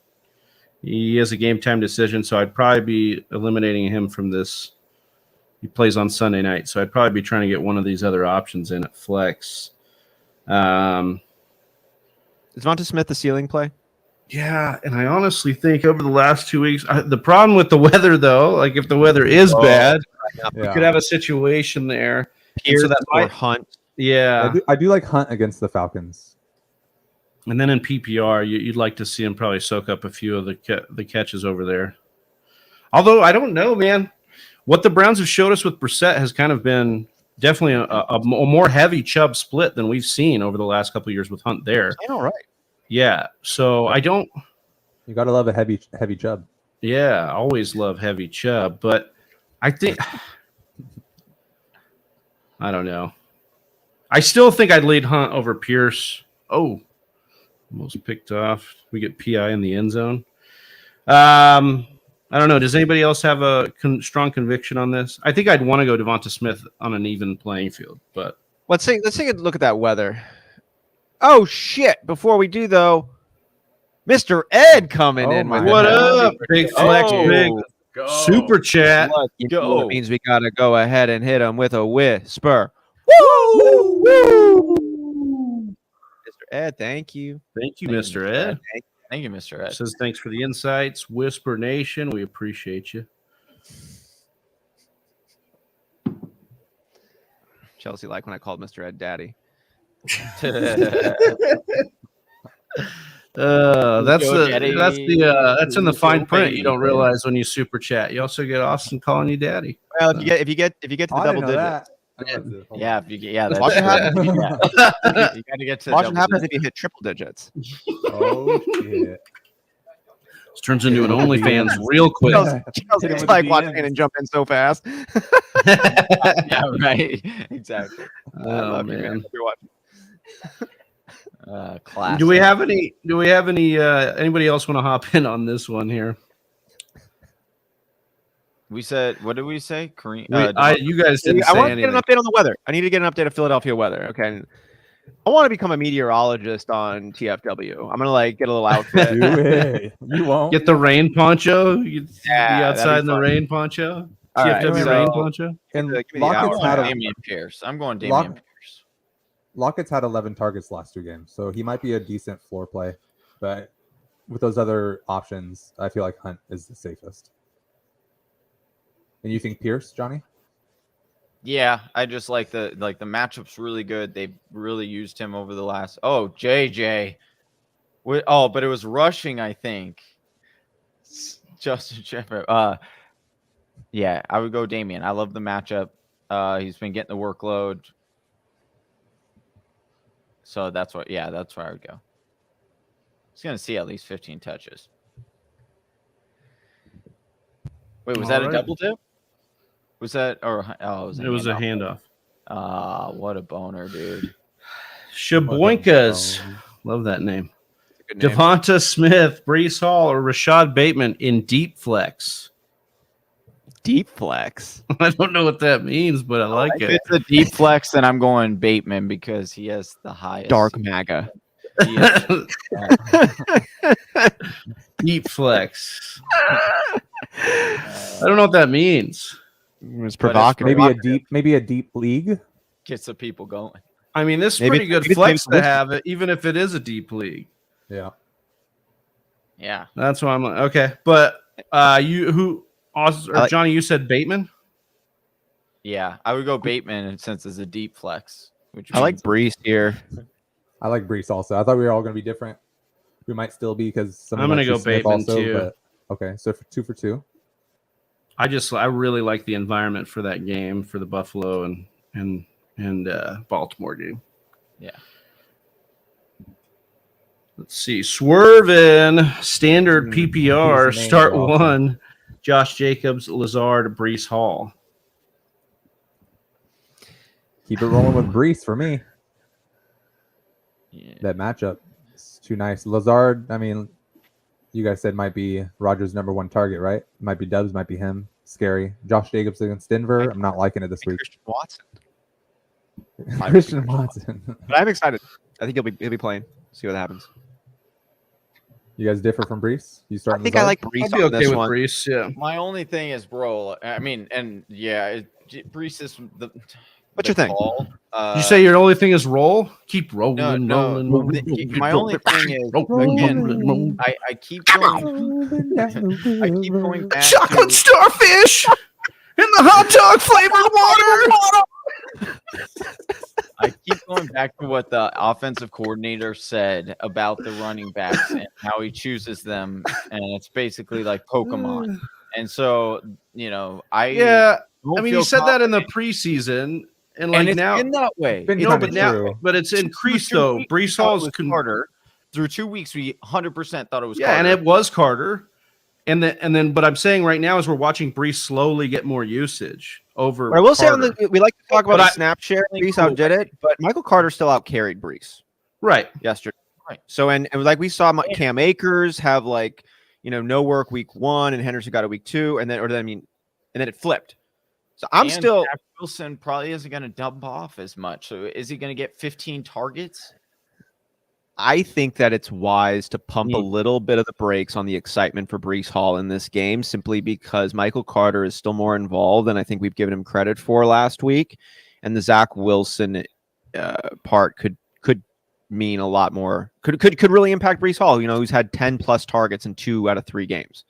A: He is a game time decision, so I'd probably be eliminating him from this. He plays on Sunday night, so I'd probably be trying to get one of these other options in at flex.
B: Is Devonta Smith the ceiling play?
A: Yeah, and I honestly think over the last 2 weeks, the problem with the weather, though, like if the weather is bad, we could have a situation there.
B: Pierce
A: so that
B: or
A: might-
B: Hunt.
A: Yeah,
C: I do like Hunt against the Falcons.
A: and then in PPR, you'd like to see him probably soak up a few of the catches over there. Although I don't know, man, what the Browns have showed us with Brissett has kind of been definitely a more heavy Chubb split than we've seen over the last couple of years with Hunt there.
B: All right.
A: Yeah, so I don't.
C: You gotta love a heavy Chubb.
A: Yeah, I always love heavy Chubb, but I think I don't know. I still think I'd lead Hunt over Pierce. Oh, almost picked off. We get PI in the end zone. I don't know. Does anybody else have a strong conviction on this? I think I'd want to go Devonta Smith on an even playing field, but
B: Let's take a look at that weather. Oh shit! Before we do though, Mr. Ed coming in.
C: my
B: with
A: what
C: God.
A: up, big flex,
B: Oh.
A: big super chat?
B: You
D: Go.
B: know what it means we gotta go ahead and hit him with a whisper. Woo! Mr. Ed, thank you.
A: Thank you, Mr. Ed.
D: Thank you, Mr. Ed.
A: Says thanks for the insights, Whisper Nation. We appreciate you.
B: Chelsea like when I called Mr. Ed daddy.
A: That's in the fine print. You don't realize when you super chat. You also get Austin calling you daddy.
B: Well, if you get to the
C: Oh, I didn't
B: double
C: know
B: digits.
C: that. Hold on.
D: Yeah, if you get, yeah, that's
B: Watch what happens.
D: you got to get to
B: Watch
D: double
B: what happens
D: digits.
B: if you hit triple digits.
C: Oh shit.
A: This turns into an OnlyFans real quick.
B: Chelsea
C: Hit him
B: it's
C: with
B: like
C: the
B: watching
C: DMs.
B: it and jump in so fast.
D: Yeah, right. Exactly.
B: I
A: Oh,
B: love you, man.
A: man.
B: Hope you're watching.
D: Classic.
A: Do we have any? Anybody else want to hop in on this one here?
D: We said, what did we say? Kareem.
A: You guys didn't
B: I
A: say
B: want to get
A: anything.
B: an update on the weather. I need to get an update of Philadelphia weather. Okay. I want to become a meteorologist on TFW. I'm gonna get a little outfit.
C: Do it. You won't.
A: Get the rain poncho. You be
B: Yeah, that'd
A: outside
B: be
A: in the
B: fun.
A: rain poncho.
B: All right,
A: TFW
B: so-
A: rain poncho.
C: And
B: Give me the
C: Lockett's
B: hour.
C: had
D: Damian Pierce. I'm going Damian
C: Lock-
D: Pierce.
C: Lockett's had 11 targets last 2 games, so he might be a decent floor play. But with those other options, I feel like Hunt is the safest. And you think Pierce, Johnny?
D: Yeah, I just like the matchup's really good. They've really used him over the last. Oh, JJ. But it was rushing, I think. Justin Shepard. Yeah, I would go Damien. I love the matchup. He's been getting the workload. So that's where I would go. He's gonna see at least 15 touches. Wait, was that
A: All
D: a
A: right.
D: double dip? Was that
A: It was a handoff.
D: What a boner, dude.
A: Shaboinkas. Love that name.
B: Good name.
A: Devonta Smith, Brees Hall, or Rashad Bateman in deep flex.
B: Deep flex.
A: I don't know what that means, but I like
D: If
A: it.
D: it's a deep flex, then I'm going Bateman because he has the highest
B: Dark MAGA.
D: he has-
A: Deep flex. I don't know what that means.
B: It was
D: But it's
B: provocative.
C: Maybe a deep league.
D: gets the people going.
A: I mean, this is
B: Maybe-
A: pretty good
B: maybe
A: flex
B: James
A: to have, it, even if it is a deep league.
C: Yeah.
D: Yeah.
A: That's why I'm like, okay. But Johnny, you said Bateman?
D: Yeah. I would go Bateman since it's a deep flex. Which
B: I like
D: means-
B: Brees here.
C: I like Brees also. I thought we were all going to be different. We might still be because some.
A: I'm
C: going
A: gonna
C: to
A: go Bateman too.
C: But okay, so for 2 for 2.
A: I really like the environment for that game for the Buffalo and Baltimore game.
D: Yeah.
A: Let's see. Swerving standard PPR
C: These names
A: start
C: are awesome.
A: 1. Josh Jacobs, Lazard, Brees Hall.
C: Keep it rolling with Brees for me.
D: Yeah.
C: That matchup is too nice. Lazard, I mean, you guys said might be Rodgers' #1 target, right? Might be Dubs, might be him. Scary. Josh Jacobs against Denver. I'm not liking it this week.
B: Christian Watson.
C: Christian Watson.
B: But I'm excited. I think he'll be playing. See what happens.
C: You guys differ from Brees? You
B: I
C: starting
B: think
C: Lazard?
B: I like Brees
A: I'd be
B: on
A: okay
B: this
A: with
B: one.
A: Brees, yeah.
D: My only thing is, bro. I mean, and yeah, Brees is the.
B: What's your thing?
D: Call.
A: You say your only thing is roll? Keep rolling,
D: No,
A: rolling,
D: no.
A: rolling.
D: My only thing is, again, I keep going. I keep going back.
A: Chocolate
D: to,
A: starfish in the hot dog flavored water.
D: I keep going back to what the offensive coordinator said about the running backs and how he chooses them, and it's basically like Pokemon. And so,
A: Yeah,
D: don't
A: I mean,
D: feel
A: he said that in the
D: confident.
A: preseason, and
D: And
A: like
D: it's
A: now,
D: been that way.
C: been
A: no,
C: kinda
A: but now,
C: true.
A: but it's increased
D: Through 2
A: though.
D: weeks,
A: Brees
D: we thought it
A: Hall's
D: was Carter. Through 2 weeks, we 100% thought it was
A: yeah,
D: Carter.
A: and it was Carter, and then, but I'm saying right now is we're watching Brees slowly get more usage over.
B: But I will say
A: Carter.
B: we like to talk about
A: But
B: the
A: I-
B: snap share. Brees outdid it, but Michael Carter still outcarried Brees
A: Right.
B: yesterday.
D: Right.
B: So and like we saw Cam Akers have like no work week 1 and Henderson got a week 2 and then it flipped. So I'm
D: And
B: still
D: Zach Wilson probably isn't going to dump off as much. So is he going to get 15 targets?
B: I think that it's wise to pump a
A: Mm.
B: little bit of the brakes on the excitement for Brees Hall in this game, simply because Michael Carter is still more involved than I think we've given him credit for last week, and the Zach Wilson part could mean a lot more. Could really impact Brees Hall. Who's had 10 plus targets in 2 out of 3 games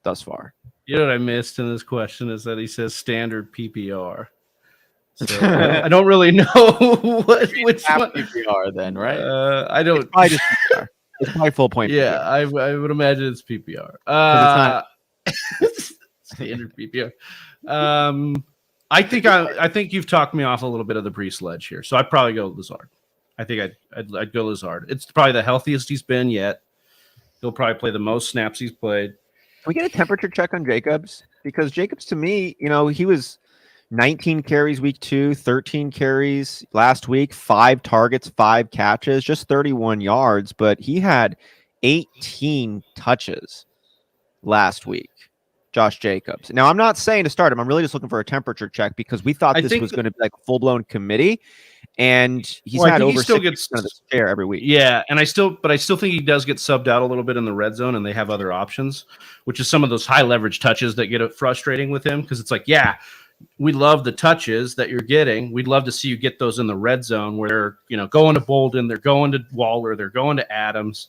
B: thus far.
A: You know what I missed in this question is that he says standard PPR. So I don't really know which
D: Half
A: one.
D: PPR then, right?
A: I don't.
B: It's probably just PPR. It's probably full point.
A: Yeah,
B: PPR.
A: I would imagine it's PPR. Standard PPR. I think you've talked me off a little bit of the Brees ledge here, so I'd probably go Lazard. I think I'd go Lazard. It's probably the healthiest he's been yet. He'll probably play the most snaps he's played.
B: Can we get a temperature check on Jacobs? Because Jacobs, to me, he was 19 carries week 2, 13 carries last week, 5 targets, 5 catches, just 31 yards, but he had 18 touches last week. Josh Jacobs. Now, I'm not saying to start him. I'm really just looking for a temperature check because we thought this was going to be like a full-blown committee, and he's had over 60% of the share every week.
A: Yeah, and I still think he does get subbed out a little bit in the red zone, and they have other options, which is some of those high leverage touches that get frustrating with him because it's like, yeah, we love the touches that you're getting. We'd love to see you get those in the red zone where going to Bolden, they're going to Waller, they're going to Adams.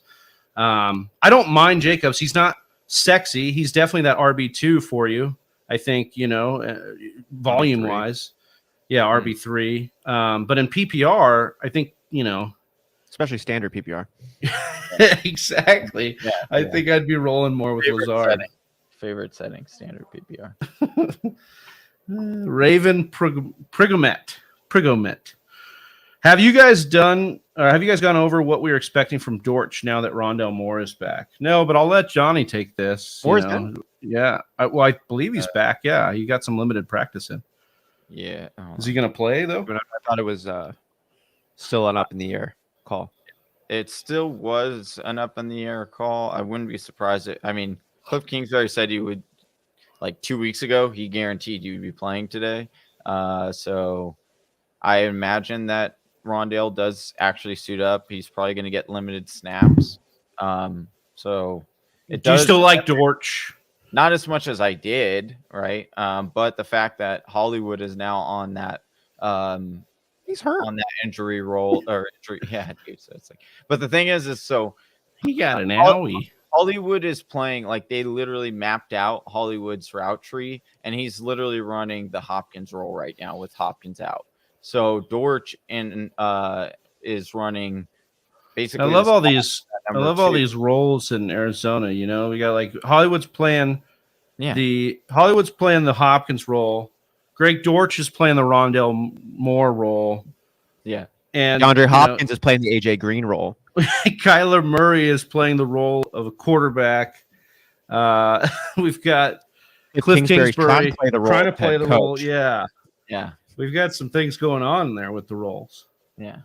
A: I don't mind Jacobs. He's not sexy. He's definitely that RB2 for you. I think volume wise, yeah, RB3. But in PPR, I think
B: especially standard PPR.
A: Exactly. Yeah, I think I'd be rolling more with Lazard.
D: Favorite setting, standard PPR.
A: Raven Prigomet. Have you guys gone over what we were expecting from Dortch now that Rondale Moore is back? No, but I'll let Johnny take this.
B: Moore's back?
A: Yeah. I believe he's back. Yeah, he got some limited practice in.
D: Yeah.
A: Is he going to play, though?
B: I thought it was still an up in the air call.
D: It still was an up in the air call. I wouldn't be surprised. Cliff Kingsbury said he would, like 2 weeks ago, he guaranteed you would be playing today. So I imagine that Rondale does actually suit up. He's probably going to get limited snaps. So it
A: Do you
D: does
A: still like Dortch?
D: Not as much as I did, right? But the fact that Hollywood is now on that
B: he's hurt
D: on that injury role or injury. Yeah, dude. So it's like, but the thing is so
A: he got an owie.
D: Hollywood is playing like they literally mapped out Hollywood's route tree, and he's literally running the Hopkins role right now with Hopkins out. So Dortch is running basically.
A: I love all these. I love all these roles in Arizona. You know, we got like Hollywood's playing. Yeah. Hollywood's playing the Hopkins role. Greg Dortch is playing the Rondell Moore role.
D: Yeah.
B: And DeAndre Hopkins is playing the AJ Green role.
A: Kyler Murray is playing the role of a quarterback. We've got Cliff Kingsbury trying to play the role. Yeah.
D: Yeah.
A: We've got some things going on there with the roles.
D: Yeah.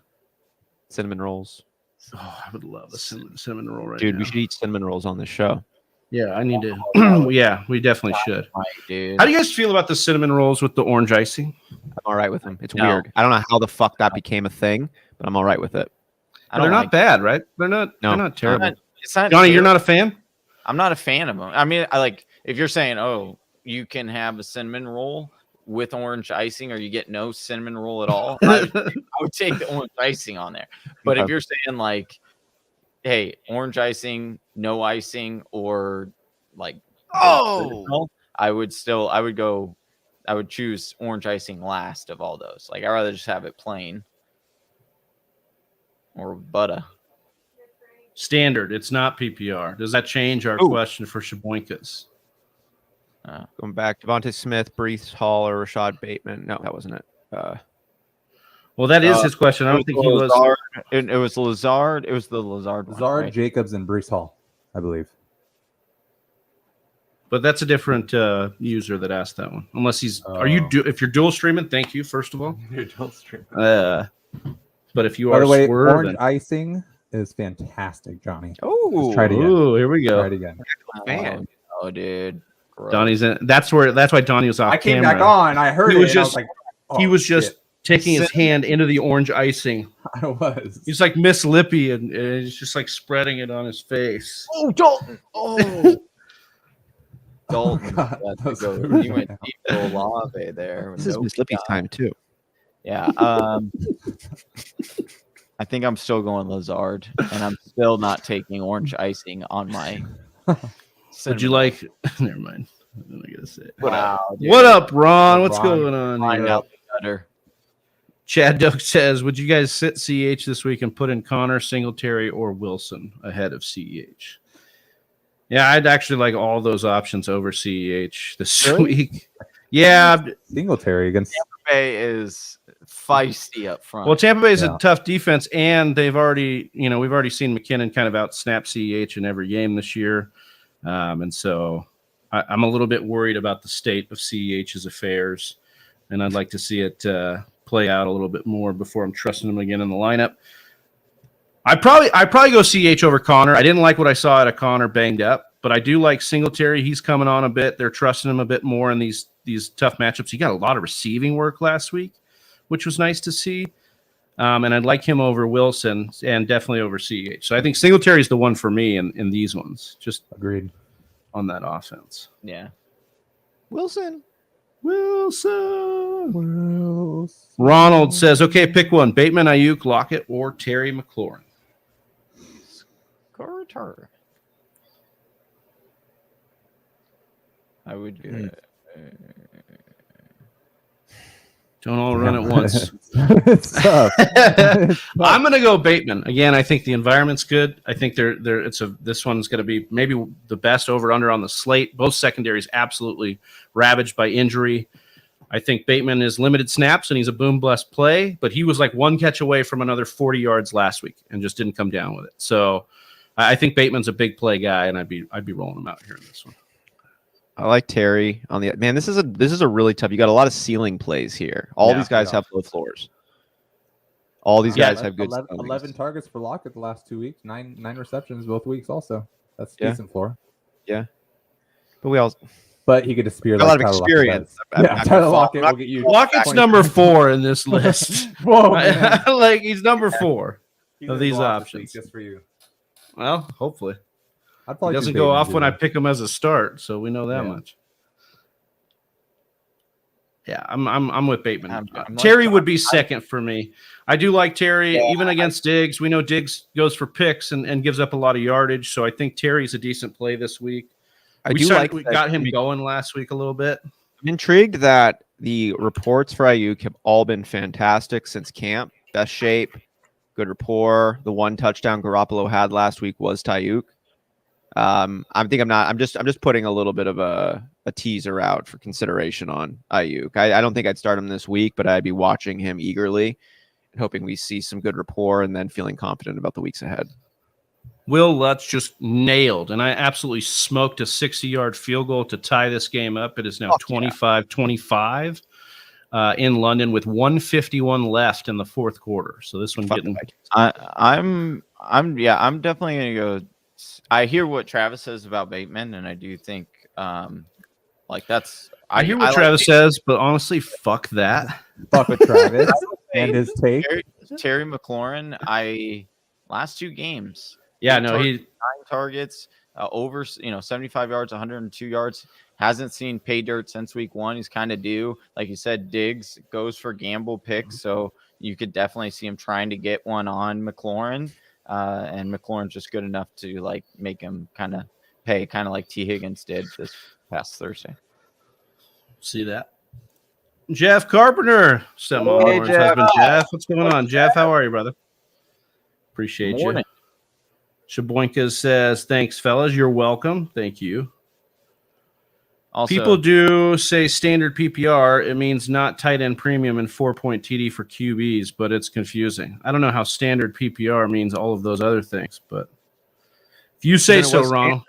B: Cinnamon rolls.
A: Oh, I would love a cinnamon roll right
B: Dude,
A: now.
B: we should eat cinnamon rolls on this show.
A: Yeah, I need to. Yeah, we definitely should.
D: Dude.
A: How do you guys feel about the cinnamon rolls with the orange icing?
B: I'm all right with them. It's weird. I don't know how the fuck that became a thing, but I'm all right with it.
A: They're not bad, right? They're not terrible.
D: It's not
A: Johnny, you're not a fan?
D: I'm not a fan of them. I mean, if you're saying, oh, you can have a cinnamon roll with orange icing, or you get no cinnamon roll at all, I would take the orange icing on there. But if you're saying like, hey, orange icing, no icing, or like, I would choose orange icing last of all those. Like, I'd rather just have it plain or butter.
A: Standard. It's not PPR. Does that change our question for Shaboinkas?
B: Going back, Devontae Smith, Brees Hall, or Rashad Bateman. No, that wasn't it.
A: Well, that is his question. I don't think he was.
D: It was Lazard. It was the Lazard.
C: Lazard, right? Jacobs, and Brees Hall, I believe.
A: But that's a different user that asked that one. Unless he's, if you're dual streaming, thank you first of all.
C: You're dual streaming.
A: But if you
C: by
A: are,
C: the way, orange icing is fantastic, Johnny.
B: Oh,
C: try it again.
A: Here we go.
C: Try it again.
D: Man. Oh, dude.
A: Gross. Donnie's in. That's why Donnie was off camera.
C: I came back on. I heard
A: he was
C: it.
A: Just,
C: I was like,
A: he was just taking his hand into the orange icing.
C: I was.
A: He's like Miss Lippy, and he's just like spreading it on his face.
D: Oh, Dalton! Oh, Dalton!
C: God,
D: you went deep to Olave there.
B: This is Miss Lippy's time too.
D: Yeah. I think I'm still going Lazard, and I'm still not taking orange icing on my.
A: Would you like? Never mind. I'm not gonna say it.
D: Wow,
A: what up, Ron? What's going on?
D: Find out the gutter.
A: Chad Doak says, would you guys sit CH this week and put in Connor, Singletary, or Wilson ahead of CEH? Yeah, I'd actually like all those options over CEH this week. Yeah.
C: Singletary against
D: Tampa Bay is feisty up front.
A: Well, Tampa Bay is a tough defense, and we've already seen McKinnon kind of outsnap CEH in every game this year. And so I'm a little bit worried about the state of CEH's affairs, and I'd like to see it play out a little bit more before I'm trusting him again in the lineup. I probably go CH over Connor. I didn't like what I saw out of Connor banged up, but I do like Singletary. He's coming on a bit. They're trusting him a bit more in these tough matchups. He got a lot of receiving work last week, which was nice to see. And I'd like him over Wilson and definitely over CH. So I think Singletary is the one for me in these ones. Just
C: agreed
A: on that offense.
D: Yeah.
B: Wilson.
A: Ronald says, okay, pick one. Bateman, Ayuk, Lockett, or Terry McLaurin.
D: Carter. I would do that.
A: Don't all run at once.
C: It's tough.
A: I'm going to go Bateman. Again, I think the environment's good. I think this one's going to be maybe the best over-under on the slate. Both secondaries absolutely ravaged by injury. I think Bateman is limited snaps, and he's a boom-bust play, but he was like one catch away from another 40 yards last week and just didn't come down with it. So I think Bateman's a big play guy, and I'd be rolling him out here in this one.
B: I like Terry on the man. This is a really tough. You got a lot of ceiling plays here. All these guys have both floors. All these guys have good
C: 11 targets for Lockett the last 2 weeks. Nine receptions both weeks. Also, that's decent floor.
B: Yeah, but
C: But he could disappear.
B: A lot of experience.
C: Tyler Lockett will get you.
A: Lockett's number 4 in this list.
C: Whoa,
A: like he's number 4 of these options.
C: Just for you.
A: Well, hopefully.
C: He
A: doesn't go off when I pick him as a start, so we know that much. Yeah, I'm with Bateman.
D: I'm
A: Terry
D: like,
A: would be second for me. I do like Terry, even against Diggs. We know Diggs goes for picks and gives up a lot of yardage, so I think Terry's a decent play this week. We got him going last week a little bit.
B: I'm intrigued that the reports for Ayuk have all been fantastic since camp. Best shape, good rapport. The one touchdown Garoppolo had last week was to Ayuk. I'm just putting a little bit of a teaser out for consideration on Ayuk. I don't think I'd start him this week, but I'd be watching him eagerly and hoping we see some good rapport and then feeling confident about the weeks ahead.
A: Will Lutz just nailed, and I absolutely smoked a 60-yard field goal to tie this game up. It is now 25-25 in London with 1:51 left in the fourth quarter. So this one getting.
D: I'm definitely gonna go. I hear what Travis says about Bateman, and I do think that's.
A: I hear what Travis says, but honestly, fuck that.
C: Fuck with Travis and his take.
D: Terry McLaurin. Last two games.
A: Yeah, no, he
D: 9 targets, over 75 yards, 102 yards. Hasn't seen pay dirt since week 1. He's kind of due. Like you said, Diggs goes for gamble picks, so you could definitely see him trying to get one on McLaurin. And McLaurin's just good enough to make him kind of pay, kind of like T. Higgins did this past Thursday.
A: See that? Jeff Carpenter, stepmom, husband Jeff. What's going on, Jeff? How are you, brother? Appreciate you. Shaboinka says, "Thanks, fellas. You're welcome. Thank you." Also, people do say standard PPR. It means not tight end premium and 4-point TD for QBs, but it's confusing. I don't know how standard PPR means all of those other things, but if you say so, wrong.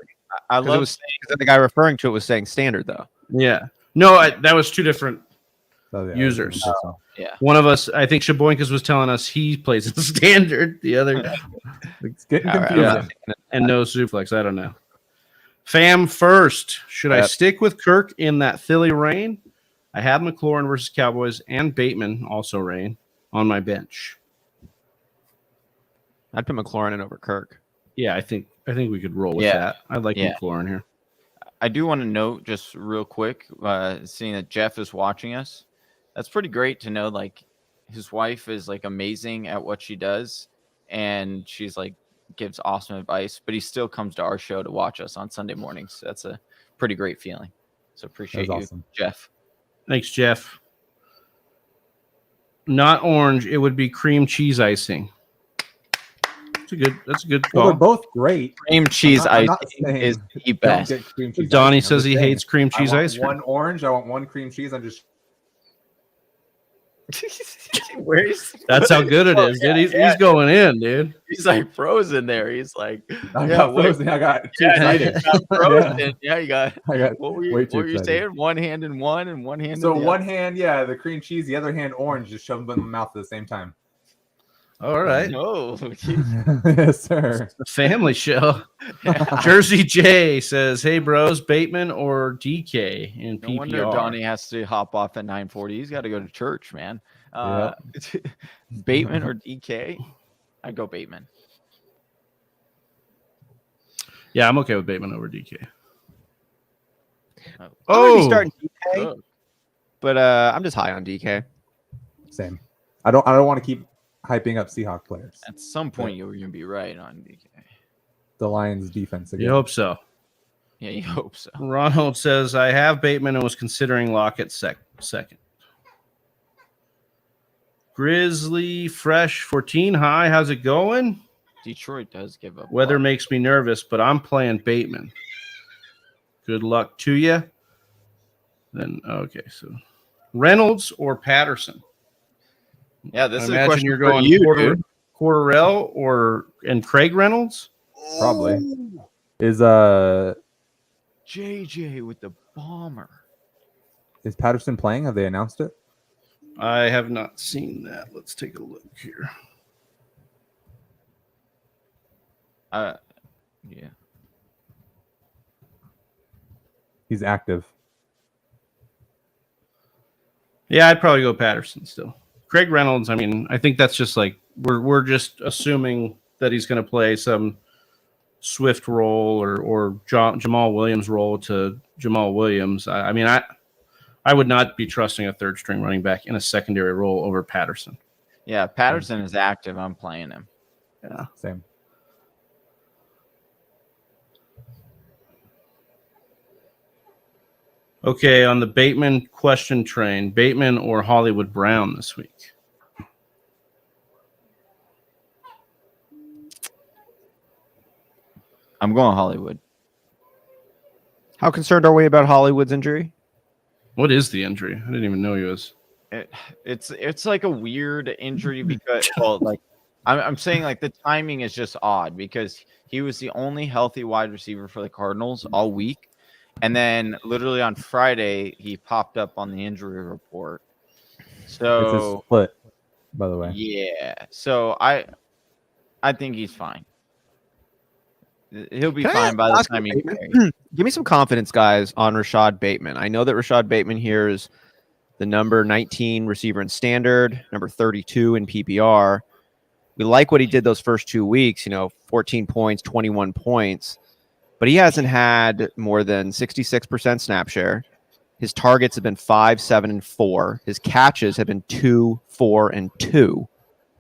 B: I love it because the guy referring to it was saying standard, though.
A: Yeah. No, that was two different users.
D: Yeah.
A: One of us, I think Shaboinkas was telling us he plays in standard. The other,
C: it's getting confusing.
A: And no suplex. I don't know. Fam first. Should I stick with Kirk in that Philly rain? I have McLaurin versus Cowboys and Bateman also rain on my bench.
B: I'd put McLaurin in over Kirk.
A: Yeah, I think we could roll with that. I like McLaurin here.
D: I do want to note just real quick, seeing that Jeff is watching us. That's pretty great to know. His wife is amazing at what she does, and she's gives awesome advice. But he still comes to our show to watch us on Sunday mornings. So that's a pretty great feeling. So appreciate you, awesome. Jeff.
A: Thanks, Jeff. Not orange. It would be cream cheese icing. That's a good call.
C: Well, they're both great.
D: Cream cheese icing is the best.
A: Donnie says he hates cream cheese ice cream.
C: One orange. I want one cream cheese. I'm just.
A: That's how good it is, dude. He's going in, dude.
D: He's frozen there. He's I
C: got frozen. I got too excited.
D: Frozen. Yeah, you got.
C: I got.
D: What were you saying? One hand in one and one hand.
C: So one hand, the cream cheese. The other hand, orange. Just shove them in the mouth at the same time.
A: All right.
D: No.
C: Yes, sir.
A: It's the family show. Jersey J says, "Hey, bros, Bateman or DK in PPR?"
D: No wonder Donnie has to hop off at 9:40. He's got to go to church, man. Bateman or DK? I'd go Bateman.
A: Yeah, I'm okay with Bateman over DK.
B: Oh, starting DK, but I'm just high on DK.
C: Same. I don't want to keep hyping up Seahawks players.
D: At some point, you're going to be right on DK.
C: The Lions defense again.
A: You hope so.
D: Yeah, you hope so.
A: Ronald says, "I have Bateman and was considering Lockett second." Grizzly Fresh 14. Hi, how's it going?
D: Detroit does give up.
A: Weather makes me nervous, but I'm playing Bateman. Good luck to you. Then, okay, so Reynolds or Patterson?
D: Yeah, this is
A: a question you're
D: going
A: Cordarrelle and Craig Reynolds?
C: Probably. Is
D: JJ with the bomber.
C: Is Patterson playing? Have they announced it?
A: I have not seen that. Let's take a look here.
D: Yeah.
C: He's active.
A: Yeah, I'd probably go Patterson still. Craig Reynolds, I mean, I think that's just we're just assuming that he's going to play some Swift role or Jamal Williams role to Jamal Williams. I I would not be trusting a third string running back in a secondary role over Patterson.
D: Yeah, Patterson is active. I'm playing him.
A: Yeah,
C: same.
A: Okay, on the Bateman question train, Bateman or Hollywood Brown this week?
D: I'm going Hollywood.
B: How concerned are we about Hollywood's injury?
A: What is the injury? I didn't even know he was.
D: It's like a weird injury because, well, like I'm saying, like the timing is just odd because he was the only healthy wide receiver for the Cardinals all week, and then literally on Friday he popped up on the injury report. So
C: It's his foot, by the way.
D: yeah, so I think he's fine. He'll be fine by the time he
B: Give me some confidence, guys, on Rashad Bateman. I know that Rashad Bateman here is the number 19 receiver in standard, number 32 in PPR. We like what he did those first 2 weeks, 14 points, 21 points, but he hasn't had more than 66% snap share. His targets have been 5, 7, and 4. His catches have been 2, 4, and 2.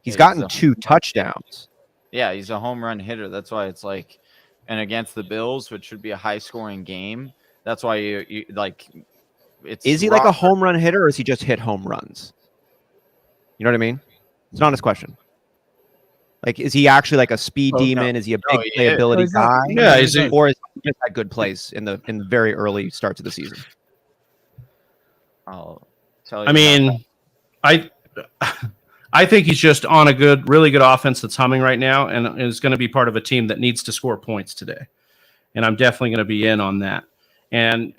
B: He's gotten 2 touchdowns.
D: Yeah, he's a home run hitter. That's why it's like, and against the Bills, which should be a high scoring game. That's why you like.
B: Is he like a home run hitter, or is he just hit home runs? You know what I mean? It's not his question. Like, is he actually like a speed demon?
D: No.
B: Is he a big playability guy?
A: Yeah,
B: or is he just had good plays in the very early starts of the season?
D: I'll tell you.
A: I mean, I think he's just on a really good offense that's humming right now, and is going to be part of a team that needs to score points today. And I'm definitely going to be in on that. And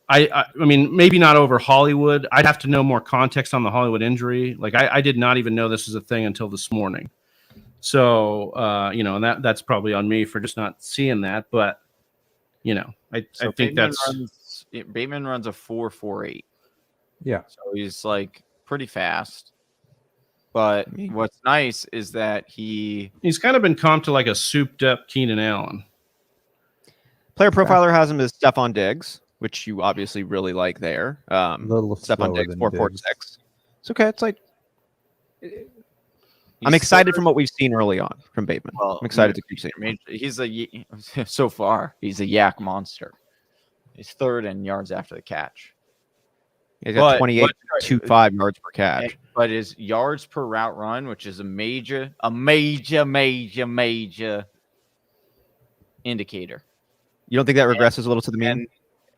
A: I mean, maybe not over Hollywood. I'd have to know more context on the Hollywood injury. Like, I did not even know this was a thing until this morning. So, and that's probably on me for just not seeing that. But, I think
D: Bateman runs a 4.48.
C: Yeah.
D: So he's like pretty fast. But what's nice is that he's
A: kind of been comped to like a souped up Keenan Allen.
B: Player profiler has him as Stephon Diggs, which you obviously really like there. Stephon Diggs, 4.46. It's okay. It's like I'm excited from what we've seen early on from Bateman. Well, I'm excited to keep seeing.
D: He's so far he's a yak monster. He's third in yards after the catch.
B: He's got 28.25 yards per catch.
D: But his yards per route run, which is a major indicator.
B: You don't think that regresses a little to the mean?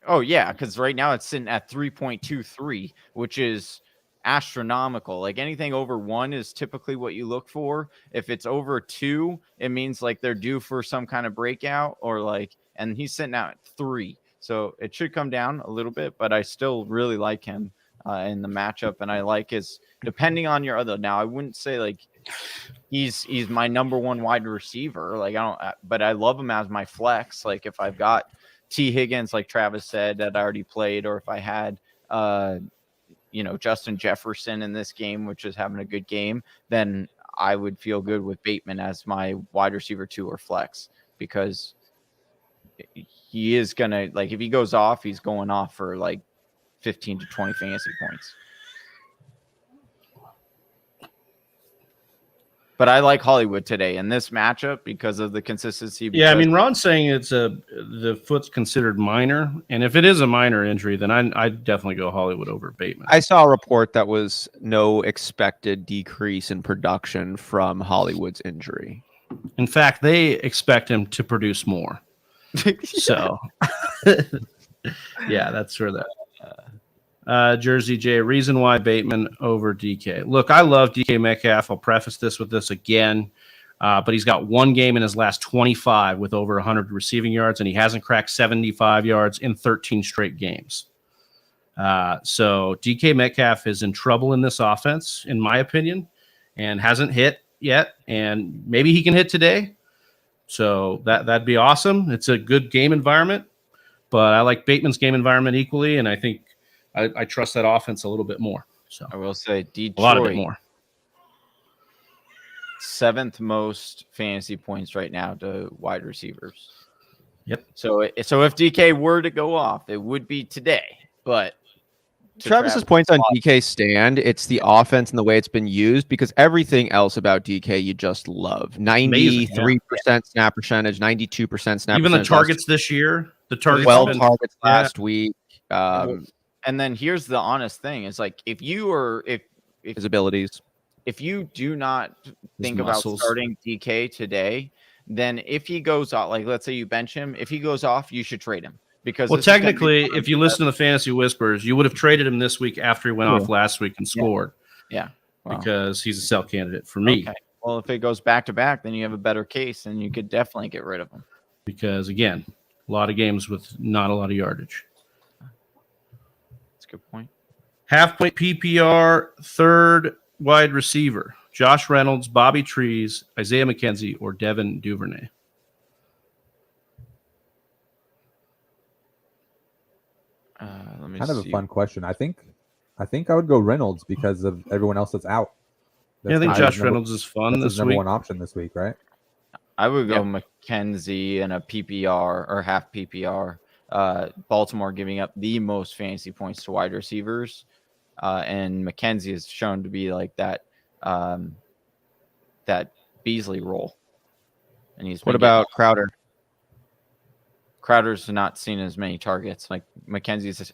D: Oh, yeah, because right now it's sitting at 3.23, which is astronomical. Like anything over 1 is typically what you look for. If it's over 2, it means like they're due for some kind of breakout and he's sitting out at 3. So it should come down a little bit, but I still really like him in the matchup. And I like depending on your other, now I wouldn't say like he's my number 1 wide receiver. Like but I love him as my flex. Like if I've got T Higgins, like Travis said, that I already played, or if I had, Justin Jefferson in this game, which is having a good game, then I would feel good with Bateman as my wide receiver 2 or flex, because he is going to, like, if he goes off, he's going off for like 15 to 20 fantasy points. But I like Hollywood today in this matchup because of the consistency.
A: Yeah, I mean, Ron's saying the foot's considered minor, and if it is a minor injury, then I'd definitely go Hollywood over Bateman.
B: I saw a report that was no expected decrease in production from Hollywood's injury.
A: In fact, they expect him to produce more. So, yeah, that's for that. Jersey J, reason why Bateman over DK. Look, I love DK Metcalf. I'll preface this with this again, but he's got 1 game in his last 25 with over 100 receiving yards, and he hasn't cracked 75 yards in 13 straight games. So DK Metcalf is in trouble in this offense, in my opinion, and hasn't hit yet, and maybe he can hit today. So that'd be awesome. It's a good game environment, but I like Bateman's game environment equally, and I think I trust that offense a little bit more. So
D: I will say Detroit,
A: a lot of it more.
D: 7th most fantasy points right now to wide receivers.
A: Yep.
D: So if DK were to go off, it would be today, but
B: Travis's points on DK stand. It's the offense and the way it's been used, because everything else about DK you just love. 93% snap percentage, 92% snap
A: Even the
B: percentage.
A: targets this year, the targets
B: 12 targets last week.
D: And then here's the honest thing: is like if
B: his abilities,
D: if you do not think about starting DK today, then if he goes off, like let's say you bench him, if he goes off, you should trade him. Because
A: technically, if you listen to the Fantasy Whispers, you would have traded him this week after he went off last week and scored.
D: Yeah.
A: Because he's a sell candidate for me.
D: Okay. Well, if it goes back to back, then you have a better case, and you could definitely get rid of him.
A: Because again, a lot of games with not a lot of yardage.
D: That's a good point.
A: Half point PPR, third wide receiver: Josh Reynolds, Bobby Trees, Isaiah McKenzie, or Devin Duvernay.
C: Kind of a fun question. I think I would go Reynolds because of everyone else that's out.
A: I think Josh Reynolds is fun this
C: number
A: week.
C: One option this week, right?
D: I would go McKenzie in a PPR or half PPR. Baltimore giving up the most fantasy points to wide receivers, and McKenzie is shown to be like that that Beasley role. And
B: what about Crowder?
D: Crowder's not seen as many targets. Like McKenzie's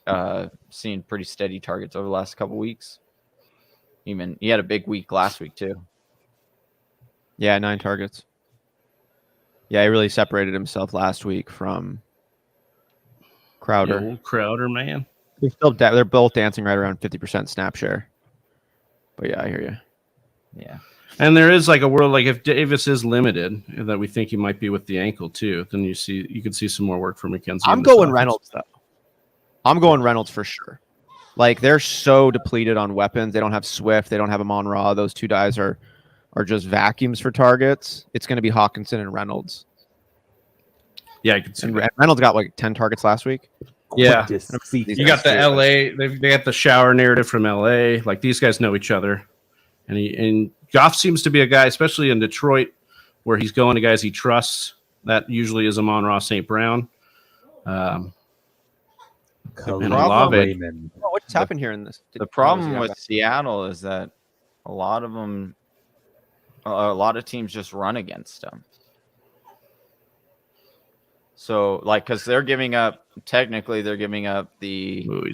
D: seen pretty steady targets over the last couple weeks. Even he had a big week last week too.
B: Yeah, 9 targets. Yeah, he really separated himself last week from Crowder.
A: The old Crowder, man.
B: They're both dancing right around 50% snap share. But yeah, I hear you.
D: Yeah.
A: And there is like a world, like if Davis is limited, that we think he might be with the ankle too, then you could see some more work for McKenzie.
B: I'm going Reynolds though. I'm going Reynolds for sure. Like they're so depleted on weapons. They don't have Swift. They don't have Amon-Ra. Those two guys are just vacuums for targets. It's going to be Hawkinson and Reynolds.
A: Yeah, I can see.
B: And Reynolds got like 10 targets last week.
A: Yeah, you got the LA. They got the shower narrative from LA. Like these guys know each other, and Goff seems to be a guy, especially in Detroit, where he's going to guys he trusts. That usually is Amon-Ra St. Brown.
B: What's happened here in this?
D: The problem with Seattle is that a lot of teams just run against them. So, like, because they're giving up the
A: he's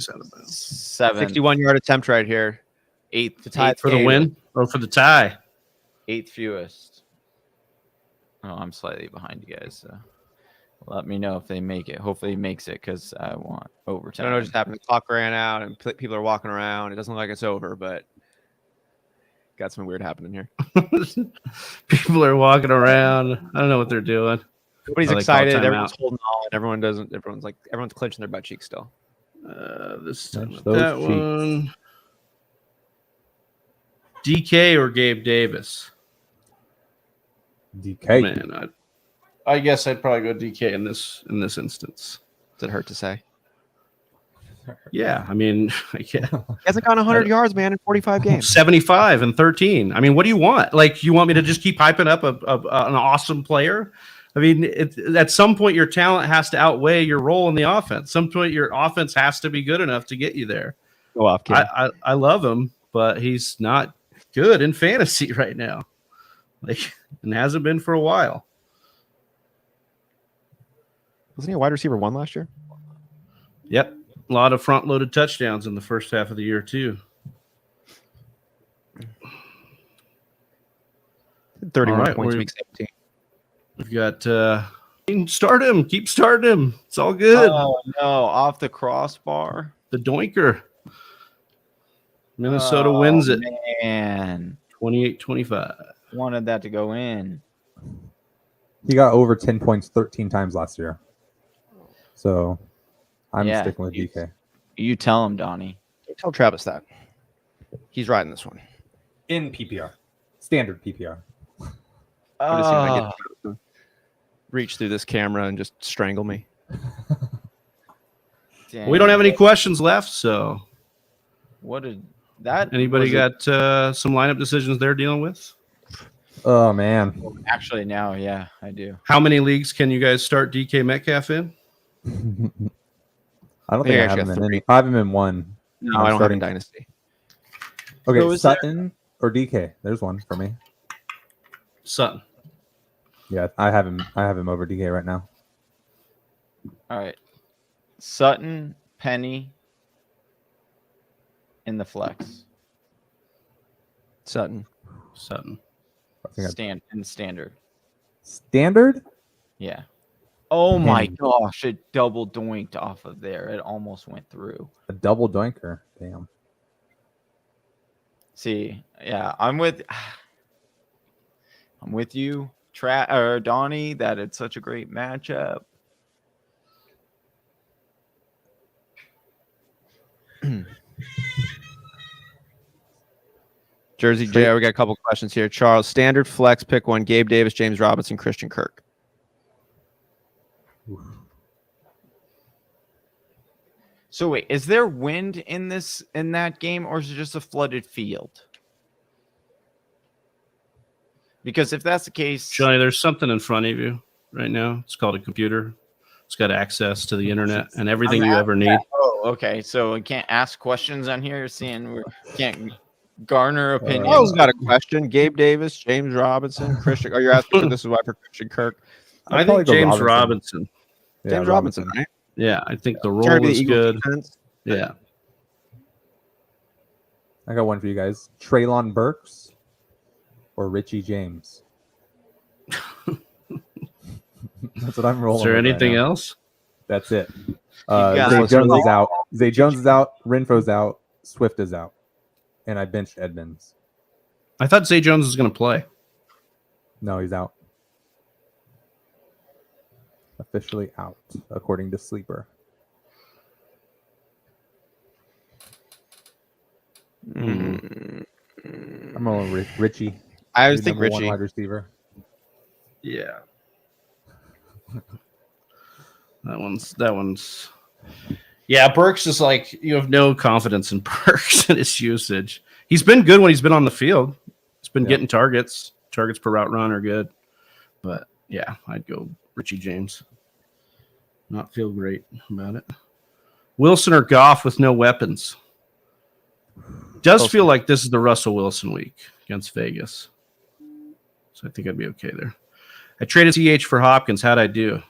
A: out of bounds.
B: 61-yard attempt right here.
D: Eighth
A: for the win or for the tie.
D: 8th fewest. Oh, I'm slightly behind you guys. So let me know if they make it. Hopefully he makes it because I want overtime.
B: I don't know what just happened. The clock ran out and people are walking around. It doesn't look like it's over, but got something weird happening here.
A: People are walking around. I don't know what they're doing.
B: Everybody's excited. Everyone's holding on. Everyone's clenching their butt cheeks still.
A: This time that one. DK or Gabe Davis?
C: DK.
A: Man, I guess I'd probably go DK in this instance.
B: Does it hurt to say?
A: Yeah, I mean,
B: he hasn't gone 100 yards, man, in 45 games.
A: 75 and 13. I mean, what do you want? Like, you want me to just keep hyping up an awesome player? I mean, at some point, your talent has to outweigh your role in the offense. Some point, your offense has to be good enough to get you there.
B: Go off, kid.
A: I love him, but he's not good in fantasy right now. Like, and hasn't been for a while.
B: Wasn't he a wide receiver 1 last year?
A: Yep. A lot of front-loaded touchdowns in the first half of the year, too.
B: 31 points, week 17.
A: We've got start him. Keep starting him. It's all good.
D: Oh, no. Off the crossbar.
A: The doinker. Minnesota wins it.
D: Man.
A: 28-25.
D: Wanted that to go in.
C: He got over 10 points 13 times last year. So I'm sticking with DK.
D: You tell him, Donnie.
B: Tell Travis that. He's riding this one.
C: In PPR. Standard PPR.
B: I'm just going to get reach through this camera and just strangle me.
A: We don't have any questions left, so.
D: What did that?
A: Anybody got some lineup decisions they're dealing with?
C: Oh, man.
D: Actually, now, yeah, I do.
A: How many leagues can you guys start DK Metcalf in?
C: I don't think I have him in any. I have him in one.
B: No, I don't have a dynasty.
C: Okay,
D: So is
C: Sutton or DK? There's one for me.
A: Sutton.
C: Yeah, I have him over DK right now.
D: All right. Sutton, Penny in the flex.
B: Sutton.
C: I think
D: Standard.
C: Standard?
D: Yeah. Oh my
C: Penny.
D: gosh, it double doinked off of there. It almost went through.
C: A double doinker. Damn.
D: See, yeah, I'm with you, or Donnie, that it's such a great matchup.
B: Jersey J, we got a couple questions here. Charles, standard flex, pick one. Gabe Davis, James Robinson, Christian Kirk.
D: So wait, is there wind in that game, or is it just a flooded field? Because if that's the case,
A: Johnny, there's something in front of you right now. It's called a computer. It's got access to the internet and everything you ever need.
D: Oh, okay. So we can't ask questions on here. Seeing we can't garner opinions.
B: Charles got a question. Gabe Davis, James Robinson, Christian. Oh, you're asking for this is why for Christian Kirk.
A: I think James Robinson.
C: Yeah,
B: James Robinson, right?
A: Yeah, I think the
B: Trying to
A: role
B: be the
A: is
B: Eagles
A: good.
B: defense.
A: Yeah.
C: I got one for you guys. Treylon Burks or Richie James? That's what I'm rolling.
A: Is there
C: with
A: anything
C: right now.
A: else?
C: That's it.
D: got
C: Zay
D: it.
C: Jones is out. Zay Jones is out. Renfro's out. Swift is out. And I benched Edmonds.
A: I thought Zay Jones was going to play.
C: No, he's out. Officially out, according to Sleeper. I'm rolling with Richie.
B: I always
C: Your
B: think
C: number one
B: Richie.
C: wide receiver.
A: Yeah. That one's. Yeah, Burks is like, you have no confidence in Burks and his usage. He's been good when he's been on the field. He's been getting targets. Targets per route run are good. But yeah, I'd go Richie James. Not feel great about it. Wilson or Goff with no weapons. Does feel like this is the Russell Wilson week against Vegas. So I think I'd be okay there. I traded CH for Hopkins. How'd I do?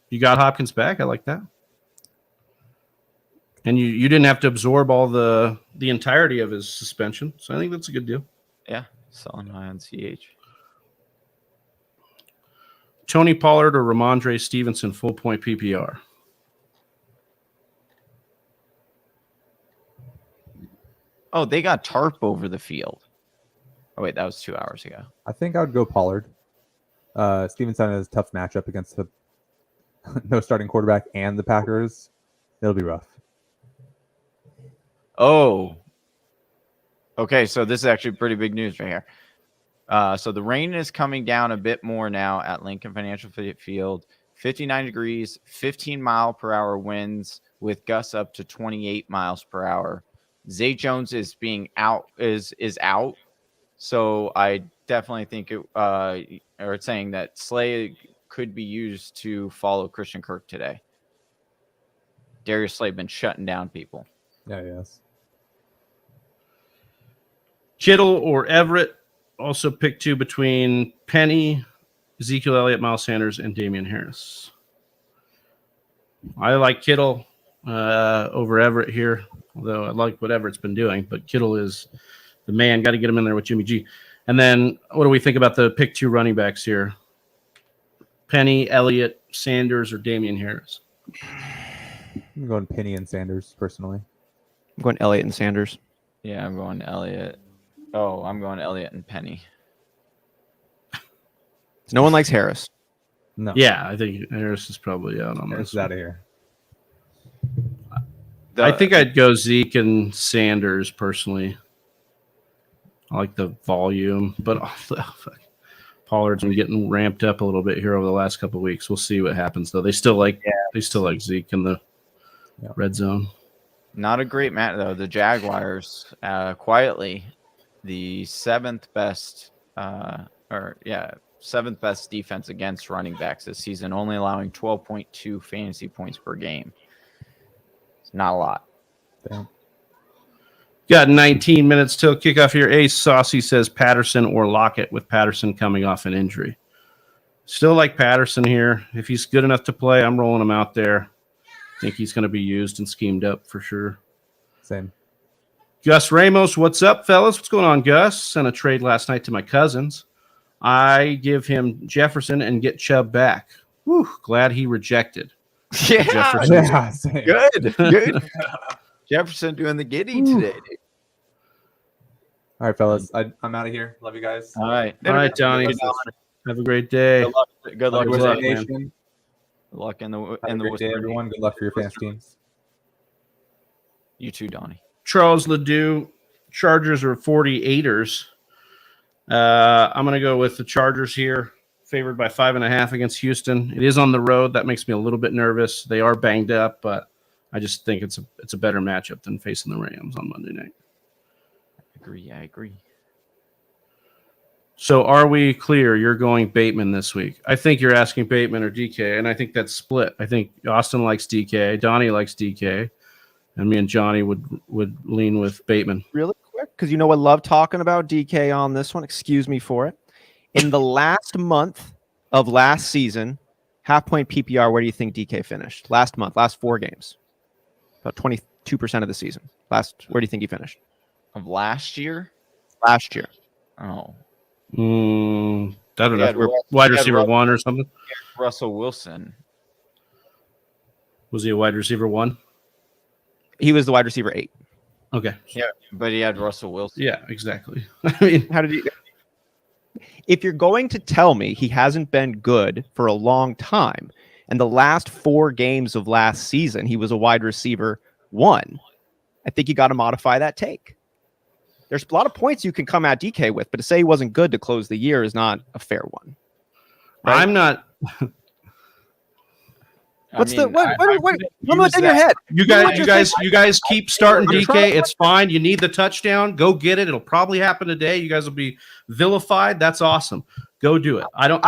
A: You got Hopkins back? I like that. And you didn't have to absorb all the entirety of his suspension. So I think that's a good deal.
D: Yeah, selling high on CH.
A: Tony Pollard or Ramondre Stevenson, full point PPR.
D: Oh, they got tarp over the field. Oh wait, that was 2 hours ago.
C: I think I would go Pollard. Stevenson has a tough matchup against the no starting quarterback and the Packers. It'll be rough.
D: Oh. Okay, so this is actually pretty big news right here. So the rain is coming down a bit more now at Lincoln Financial Field. 59 degrees, 15-mile-per-hour winds with gusts up to 28 miles per hour. Zay Jones is out. So I definitely think it's saying that Slay could be used to follow Christian Kirk today. Darius Slay been shutting down people.
C: Yeah, yes.
A: Kittle or Everett. Also pick two between Penny, Ezekiel Elliott, Miles Sanders, and Damien Harris. I like Kittle over Everett here, although I like what Everett's been doing. But Kittle is the man. Got to get him in there with Jimmy G. And then what do we think about the pick two running backs here? Penny, Elliott, Sanders, or Damien Harris?
C: I'm going Penny and Sanders personally.
B: I'm going Elliott and Sanders.
D: Yeah, I'm going Elliott. Oh, I'm going Elliott and Penny.
B: No one likes Harris.
C: No.
A: Yeah, I think Harris is probably out on
C: Harris
A: this.
C: is out of here.
A: I think I'd go Zeke and Sanders personally. I like the volume, but Pollard's been getting ramped up a little bit here over the last couple of weeks. We'll see what happens though. They still like Zeke in the red zone.
D: Not a great match though. The Jaguars quietly the seventh best defense against running backs this season, only allowing 12.2 fantasy points per game. It's not a lot.
C: Damn.
A: Got 19 minutes till kickoff here. Ace Saucy says Patterson or Lockett, with Patterson coming off an injury. Still like Patterson here. If he's good enough to play, I'm rolling him out there. I think he's going to be used and schemed up for sure.
C: Same.
A: Gus Ramos, what's up, fellas? What's going on, Gus? Sent a trade last night to my cousins. I give him Jefferson and get Chubb back. Whew, glad he rejected.
D: Yeah,
C: Yeah, same.
D: good. Jefferson doing the giddy today, dude.
C: All right, fellas. I'm out of here. Love you guys.
D: All right,
A: Donnie. Have a great day.
D: Good luck. Good luck.
C: Good
A: luck,
C: luck,
A: man.
C: Nation.
D: Good luck in the
C: Have
D: in
C: a
D: the
C: great day, everyone. Good luck for your fantasy teams.
D: You too, Donnie.
A: Charles Ledoux, Chargers are 48ers. I'm going to go with the Chargers here, favored by 5.5 against Houston. It is on the road. That makes me a little bit nervous. They are banged up, but I just think it's a better matchup than facing the Rams on Monday night.
D: I agree.
A: So are we clear? You're going Bateman this week. I think you're asking Bateman or DK, and I think that's split. I think Austin likes DK, Donnie likes DK, and me and Johnny would lean with Bateman.
B: Really quick, because I love talking about DK on this one. Excuse me for it. In the last month of last season, half-point PPR, where do you think DK finished? Last month, last 4 games. About 22% of the season. Where do you think he finished?
D: Of last year?
B: Last year.
D: Oh.
A: I don't
D: Yeah,
A: know. Wide receiver 1 or something?
D: Russell Wilson.
A: Was he a wide receiver 1?
B: He was the wide receiver 8.
A: Okay.
D: Yeah, but he had Russell Wilson.
A: Yeah, exactly. I mean,
B: How did he? If you're going to tell me he hasn't been good for a long time, and the last 4 games of last season he was a wide receiver 1, I think you got to modify that take. There's a lot of points you can come at DK with, but to say he wasn't good to close the year is not a fair one. Right?
A: I'm not.
B: What's in your head?
A: You guys keep starting DK. It's fine. You need the touchdown. Go get it. It'll probably happen today. You guys will be vilified. That's awesome. Go do it. I do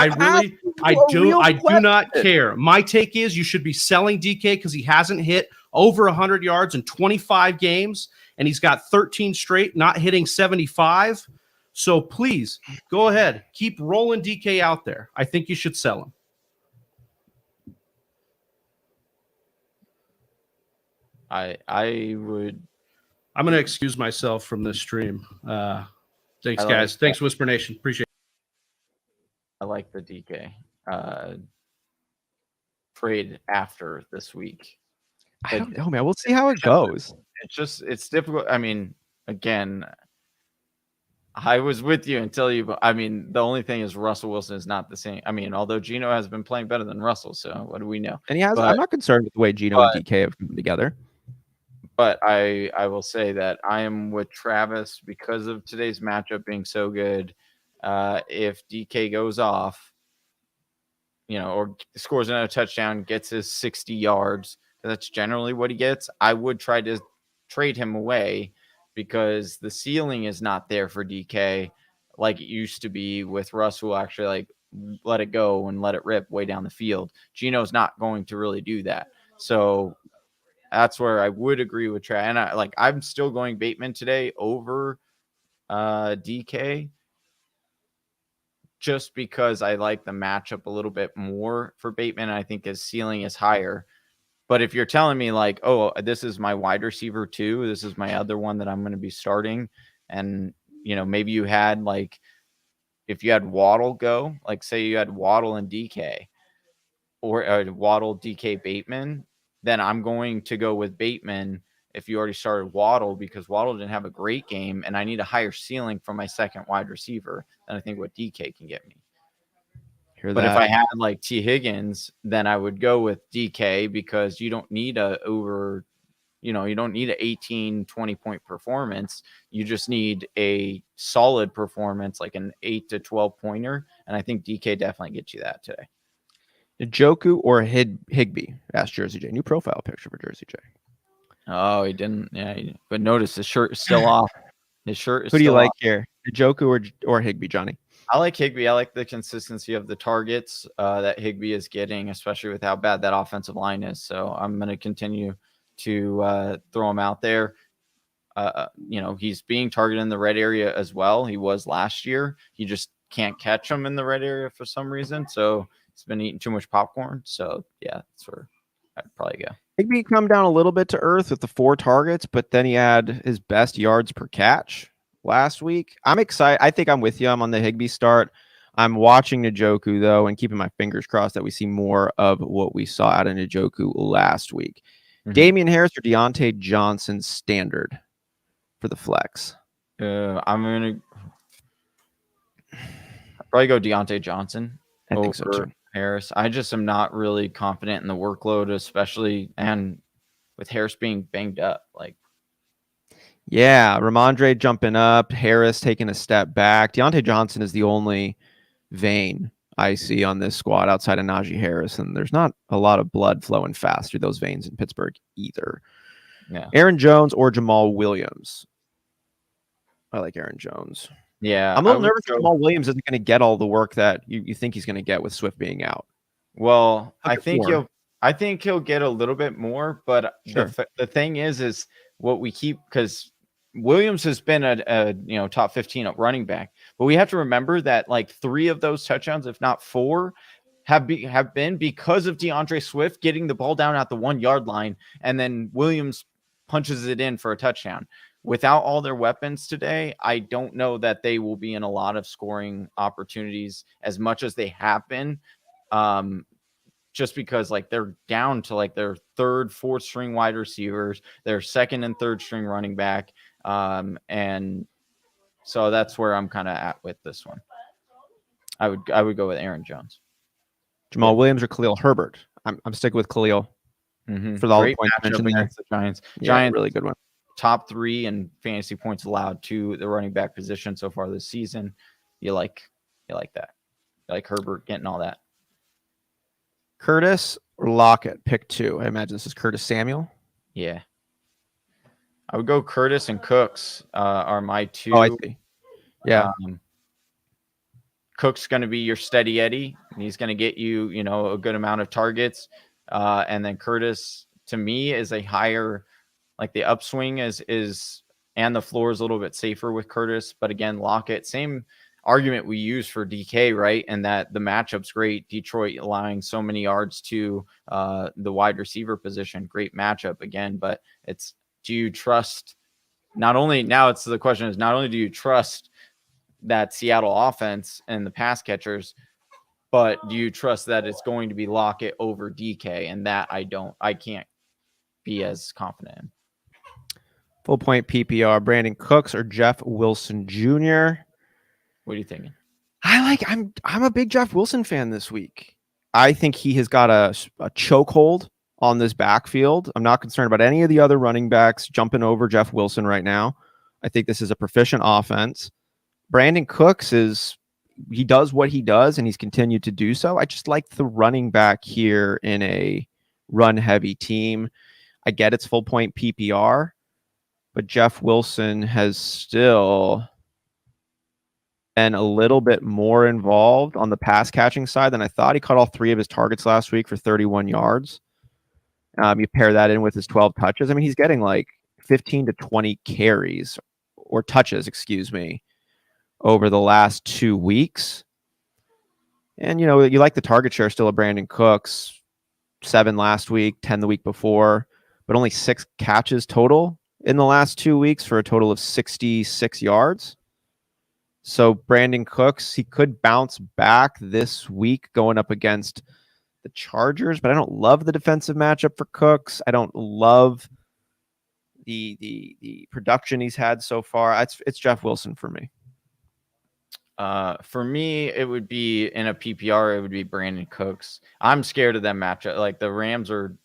A: not care. My take is you should be selling DK because he hasn't hit over 100 yards in 25 games, and he's got 13 straight not hitting 75. So please go ahead. Keep rolling DK out there. I think you should sell him.
D: I would.
A: I'm going to excuse myself from this stream. Thanks,
D: I
A: guys.
D: like
A: Thanks, Whisper Nation. Appreciate it.
D: I like the DK trade after this week.
B: I don't know, man. We'll see how it goes.
D: It's difficult. I mean, again, I was with you until you. I mean, the only thing is Russell Wilson is not the same. I mean, although Geno has been playing better than Russell, so what do we know?
B: And he has. I'm not concerned with the way Geno and DK have come together.
D: But I will say that I am with Travis because of today's matchup being so good. If DK goes off, or scores another touchdown, gets his 60 yards, that's generally what he gets, I would try to trade him away because the ceiling is not there for DK like it used to be with Russ, who actually let it go and let it rip way down the field. Geno's not going to really do that. So that's where I would agree with Trey. And I'm still going Bateman today over DK just because I like the matchup a little bit more for Bateman. I think his ceiling is higher. But if you're telling me this is my wide receiver 2, this is my other one that I'm going to be starting, and maybe you had if you had Waddle go, say you had Waddle and DK, or Waddle, DK, Bateman, then I'm going to go with Bateman if you already started Waddle, because Waddle didn't have a great game, and I need a higher ceiling from my second wide receiver than I think what DK can get me. If I had T. Higgins, then I would go with DK because you don't need you don't need an 18, 20-point performance. You just need a solid performance, like an 8 to 12 pointer. And I think DK definitely gets you that today.
B: Njoku or Higbee? Asked Jersey J. New profile picture for Jersey J.
D: Oh, he didn't. Yeah, but notice his shirt is still off. His shirt is
B: Who do you
D: still
B: like
D: off.
B: here? Njoku or Higbee, Johnny?
D: I like Higbee. I like the consistency of the targets that Higbee is getting, especially with how bad that offensive line is. So I'm going to continue to throw him out there. He's being targeted in the red area as well. He was last year. He just can't catch him in the red area for some reason. So he's been eating too much popcorn. So yeah, that's where I'd probably go.
B: Higbee come down a little bit to earth with the 4 targets, but then he had his best yards per catch last week. I'm excited. I think I'm with you. I'm on the Higbee start. I'm watching Njoku, though, and keeping my fingers crossed that we see more of what we saw out of Njoku last week. Mm-hmm. Damien Harris or Deontay Johnson standard for the flex?
D: I'm going to probably go Deontay Johnson over Harris. I just am not really confident in the workload, especially and with Harris being banged up.
B: Yeah, Ramondre jumping up, Harris taking a step back. Deontay Johnson is the only vein I see on this squad outside of Najee Harris, and there's not a lot of blood flowing fast through those veins in Pittsburgh either. Yeah. Aaron Jones or Jamal Williams? I like Aaron Jones.
D: Yeah,
B: I'm a little nervous that Jamal Williams isn't going to get all the work that you think he's going to get with Swift being out.
D: Well, I think he'll get a little bit more, but sure. The thing is what we keep, because Williams has been a top 15 at running back, but we have to remember that 3 of those touchdowns, if not 4, have been because of DeAndre Swift getting the ball down at the 1-yard line, and then Williams punches it in for a touchdown. Without all their weapons today, I don't know that they will be in a lot of scoring opportunities as much as they have been. Just because they're down to their 3rd, 4th string wide receivers, their 2nd and 3rd string running back. And so that's where I'm kind of at with this one. I would go with Aaron Jones.
B: Jamal Williams or Khalil Herbert? I'm sticking with Khalil for all the points mentioned
D: against the Giants.
B: Giants, really good one.
D: Top 3 in fantasy points allowed to the running back position so far this season. You like that. You like Herbert getting all that.
B: Curtis or Lockett, pick 2. I imagine this is Curtis Samuel.
D: Yeah. I would go Curtis and Cooks are my 2.
B: Oh, I see. Yeah.
D: Cook's going to be your steady Eddie. And he's going to get you, a good amount of targets. And then Curtis, to me, is a higher, the upswing is and the floor is a little bit safer with Curtis. But again, Lockett, same argument we use for DK, right? And that the matchup's great. Detroit allowing so many yards to the wide receiver position. Great matchup again, but do you trust not only do you trust that Seattle offense and the pass catchers, but do you trust that it's going to be Lockett over DK? And that I can't be as confident in.
B: Full point PPR, Brandon Cooks or Jeff Wilson Jr.
D: What are you thinking?
B: I'm a big Jeff Wilson fan this week. I think he has got a chokehold on this backfield. I'm not concerned about any of the other running backs jumping over Jeff Wilson right now. I think this is a proficient offense. Brandon Cooks he does what he does, and he's continued to do so. I just like the running back here in a run-heavy team. I get it's full point PPR, but Jeff Wilson has still been a little bit more involved on the pass catching side than I thought. He caught all 3 of his targets last week for 31 yards. You pair that in with his 12 touches. I mean, he's getting 15 to 20 carries or touches, over the last 2 weeks. And, you like the target share still of Brandon Cooks, 7 last week, 10 the week before, but only 6 catches total in the last 2 weeks for a total of 66 yards. So Brandon Cooks, he could bounce back this week going up against the Chargers, but I don't love the defensive matchup for Cooks. I don't love the production he's had so far. It's Jeff Wilson for me.
D: For me, it would be in a PPR. It would be Brandon Cooks. I'm scared of that matchup. The Rams are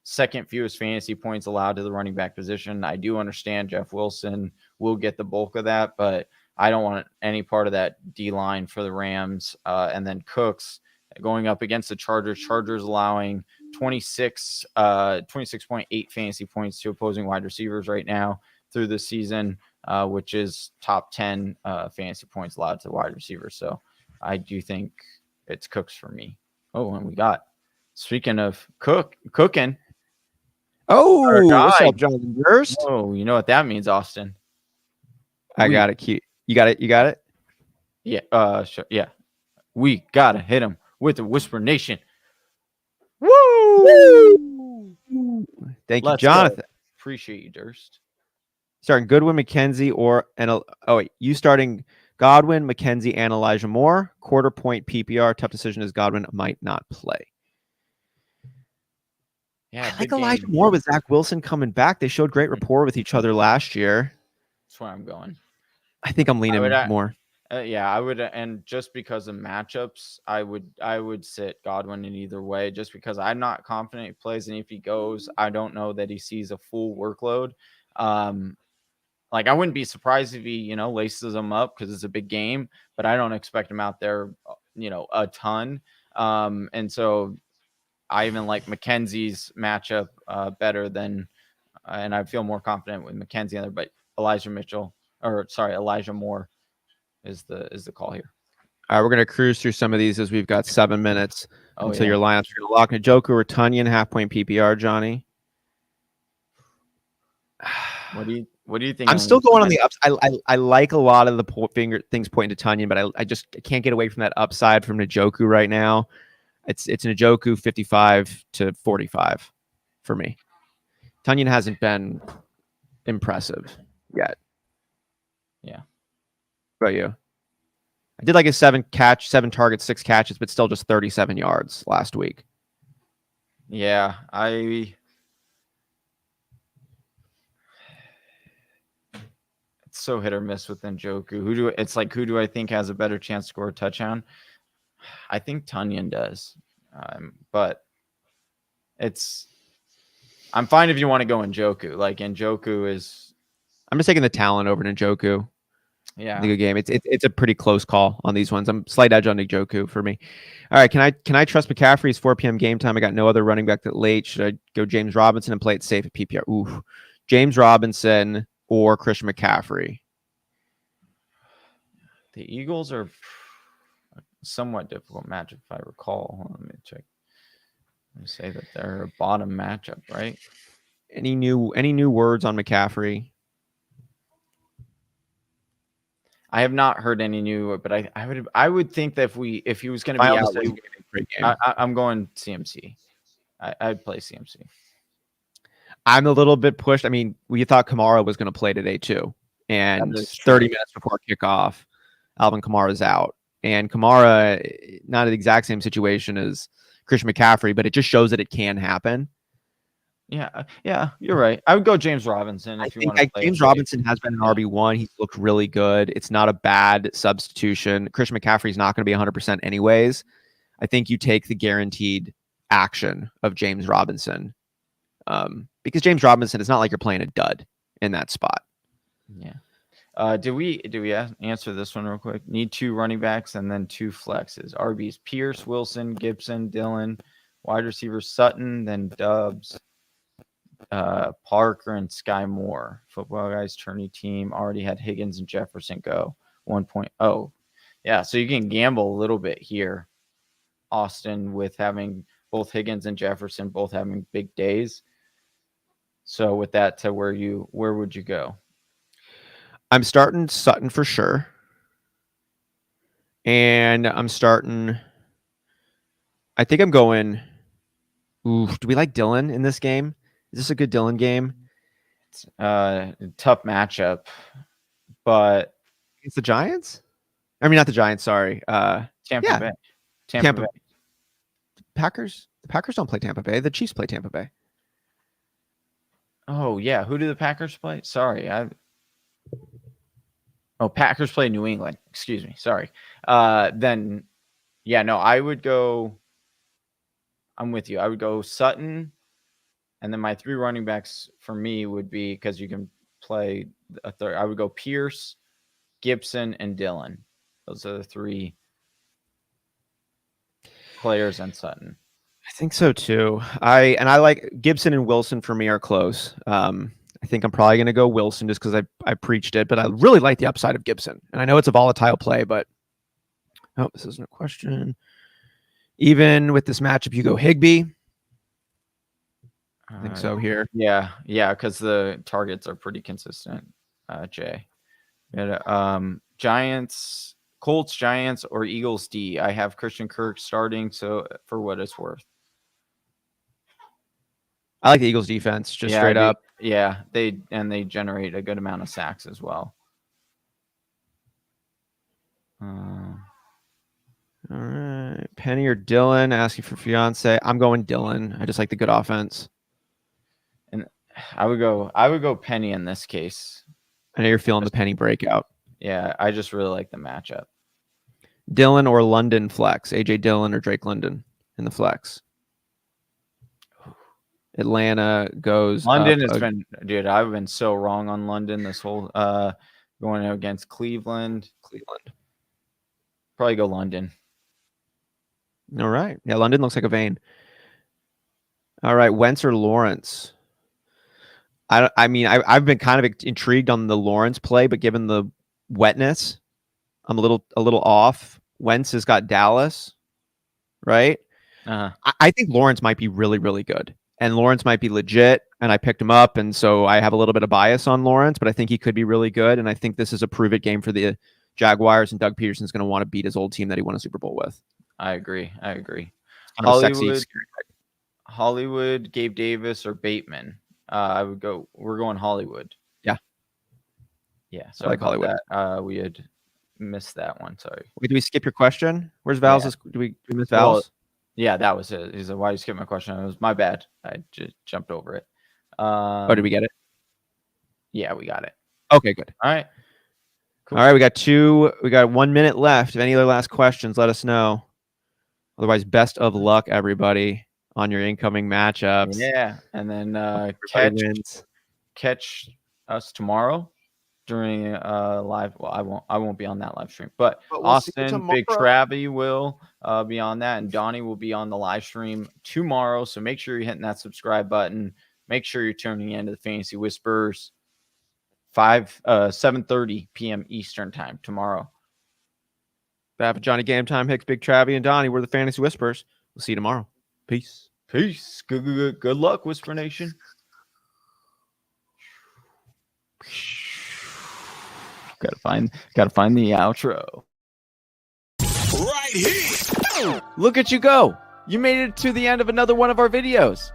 D: 2nd fewest fantasy points allowed to the running back position. I do understand Jeff Wilson will get the bulk of that, but I don't want any part of that D line for the Rams. And then Cooks going up against the Chargers allowing 26.8 fantasy points to opposing wide receivers right now through the season, which is top 10 fantasy points allowed to wide receivers. So I do think it's Cooks for me. Oh, and we got, speaking of cooking.
B: Oh, what's
D: guy.
B: up, Jon Durst?
D: Oh, you know what that means, Austin.
B: I got it. Cute. You got it. You got it.
D: Yeah. Sure. Yeah. We gotta hit him with the Whisper Nation. Woo!
B: Thank you,
D: Let's
B: Jonathan.
D: go. Appreciate you, Durst.
B: Starting Goodwin, McKenzie, you starting Godwin, McKenzie, and Elijah Moore. Quarter point PPR. Tough decision as Godwin might not play.
D: Yeah,
B: I like Elijah Moore with Zach Wilson coming back. They showed great rapport with each other last year.
D: That's where I'm going.
B: I think I'm leaning more.
D: Yeah, I would, and just because of matchups, I would sit Godwin in either way, just because I'm not confident he plays, and if he goes, I don't know that he sees a full workload. Like I wouldn't be surprised if he, laces them up because it's a big game, but I don't expect him out there, a ton. And so I even like McKenzie's matchup better than, and I feel more confident with McKenzie on there, but Elijah Moore is the call here.
B: All right, we're going to cruise through some of these as we've got 7 minutes until your lineups are going to lock. Njoku or Tunyon, half-point PPR, Johnny.
D: What do you think?
B: I'm still going on the ups. I like a lot of the things pointing to Tunyon, but I just can't get away from that upside from Njoku right now. It's Njoku 55 to 45 for me. Tunyon hasn't been impressive yet.
D: Yeah.
B: What about you? I did like a 7 targets, 6 catches, but still just 37 yards last week.
D: Yeah, it's so hit or miss with Njoku. Who do I think has a better chance to score a touchdown? I think Tunyon does. But I'm fine if you want to go Njoku. Like Njoku is.
B: I'm just taking the talent over Njoku.
D: Yeah,
B: the good game. It's a pretty close call on these ones. I'm slight edge on Njoku for me. All right, can I trust McCaffrey's 4 p.m. game time? I got no other running back that late. Should I go James Robinson and play it safe at PPR? Ooh, James Robinson or Christian McCaffrey.
D: The Eagles are a somewhat difficult matchup, if I recall. Let me check. Let me say that they're a bottom matchup, right?
B: Any new words on McCaffrey?
D: I have not heard any new, but I would think that if he was going to be out, I'm going CMC. I'd play CMC.
B: I'm a little bit pushed. I mean, we thought Kamara was going to play today too, and 30 minutes before kickoff, Alvin Kamara's out, and Kamara not the exact same situation as Christian McCaffrey, but it just shows that it can happen.
D: Yeah, you're right. I would go James Robinson.
B: I think James Robinson has been an RB1. He's looked really good. It's not a bad substitution. Christian McCaffrey is not going to be 100% anyways. I think you take the guaranteed action of James Robinson because James Robinson, it's not like you're playing a dud in that spot.
D: Yeah. Do we answer this one real quick? Need 2 running backs and then 2 flexes. RBs: Pierce, Wilson, Gibson, Dillon. Wide receiver Sutton, then Dubs. Parker and Sky Moore. Football Guys tourney team already had Higgins and Jefferson go 1.0. Yeah, so you can gamble a little bit here, Austin, with having both Higgins and Jefferson both having big days. So with that, where would you go?
B: I'm starting Sutton for sure. And I think I'm going. Ooh, do we like Dillon in this game? Is this a good Dillon game?
D: It's a tough matchup, but
B: it's the Giants. I mean, not the Giants. Sorry,
D: Tampa Bay. Tampa Bay.
B: The Packers don't play Tampa Bay. The Chiefs play Tampa Bay.
D: Oh yeah, who do the Packers play? Sorry, Packers play New England. Excuse me. Sorry. Then, yeah, no, I would go. I'm with you. I would go Sutton. And then my 3 running backs for me would be, because you can play a third, I would go Pierce, Gibson, and Dillon. Those are the 3 players and Sutton.
B: I think so too. I like Gibson and Wilson for me are close. I think I'm probably going to go Wilson just because I preached it, but I really like the upside of Gibson. And I know it's a volatile play, but this isn't a question. Even with this matchup, you go Higbee. I think so here.
D: Yeah, because the targets are pretty consistent. Jay, Giants, Colts, Giants, or Eagles D. I have Christian Kirk starting, so for what it's worth.
B: I like the Eagles defense, just straight up.
D: Yeah, they generate a good amount of sacks as well.
B: All right, Penny or Dylan asking for fiance. I'm going Dylan. I just like the good offense.
D: And I would go Penny in this case.
B: I know you're feeling the Penny breakout.
D: Yeah, I just really like the matchup.
B: Dylan or London flex. AJ Dillon or Drake London in the flex. Atlanta goes.
D: London has been, dude. I've been so wrong on London this whole going against Cleveland. Probably go London.
B: All right. Yeah, London looks like a vein. All right, Wentz or Lawrence? I mean, I've been kind of intrigued on the Lawrence play, but given the wetness, I'm a little off. Wentz has got Dallas, right? I think Lawrence might be really, really good. And Lawrence might be legit, and I picked him up, and so I have a little bit of bias on Lawrence, but I think he could be really good, and I think this is a prove-it game for the Jaguars, and Doug Peterson's going to want to beat his old team that he won a Super Bowl with.
D: I agree.
B: Hollywood,
D: Gabe Davis, or Bateman. We're going Hollywood. Yeah. So
B: I like Hollywood.
D: We had missed that one. Sorry.
B: Wait, do we skip your question? Where's Val's?
D: Yeah.
B: Do we miss Val's?
D: Well, yeah, that was it. He said, "Why you skip my question?" It was my bad. I just jumped over it.
B: Did we get it?
D: Yeah, we got it.
B: Okay, good.
D: All right. Cool.
B: All right, we got 1 minute left. If any other last questions, let us know. Otherwise, best of luck, everybody, on your incoming matchups.
D: Yeah, and then catch us tomorrow during live. Well, I won't be on that live stream, but we'll Austin, Big Travie will be on that, and Donnie will be on the live stream tomorrow. So make sure you're hitting that subscribe button. Make sure you're tuning in to the Fantasy Whispers 7:30 p.m. Eastern time tomorrow.
B: Bad for Johnny Game Time, Hicks, Big Travie, and Donnie. We're the Fantasy Whispers. We'll see you tomorrow. Peace.
D: Good luck, Whisper Nation. Gotta find the outro.
E: Right here.
D: Look at you go. You made it to the end of another one of our videos.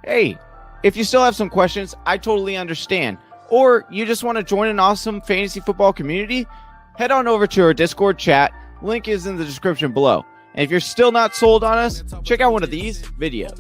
D: Hey, if you still have some questions, I totally understand. Or you just want to join an awesome fantasy football community, head on over to our Discord chat. Link is in the description below. And if you're still not sold on us, check out one of these videos.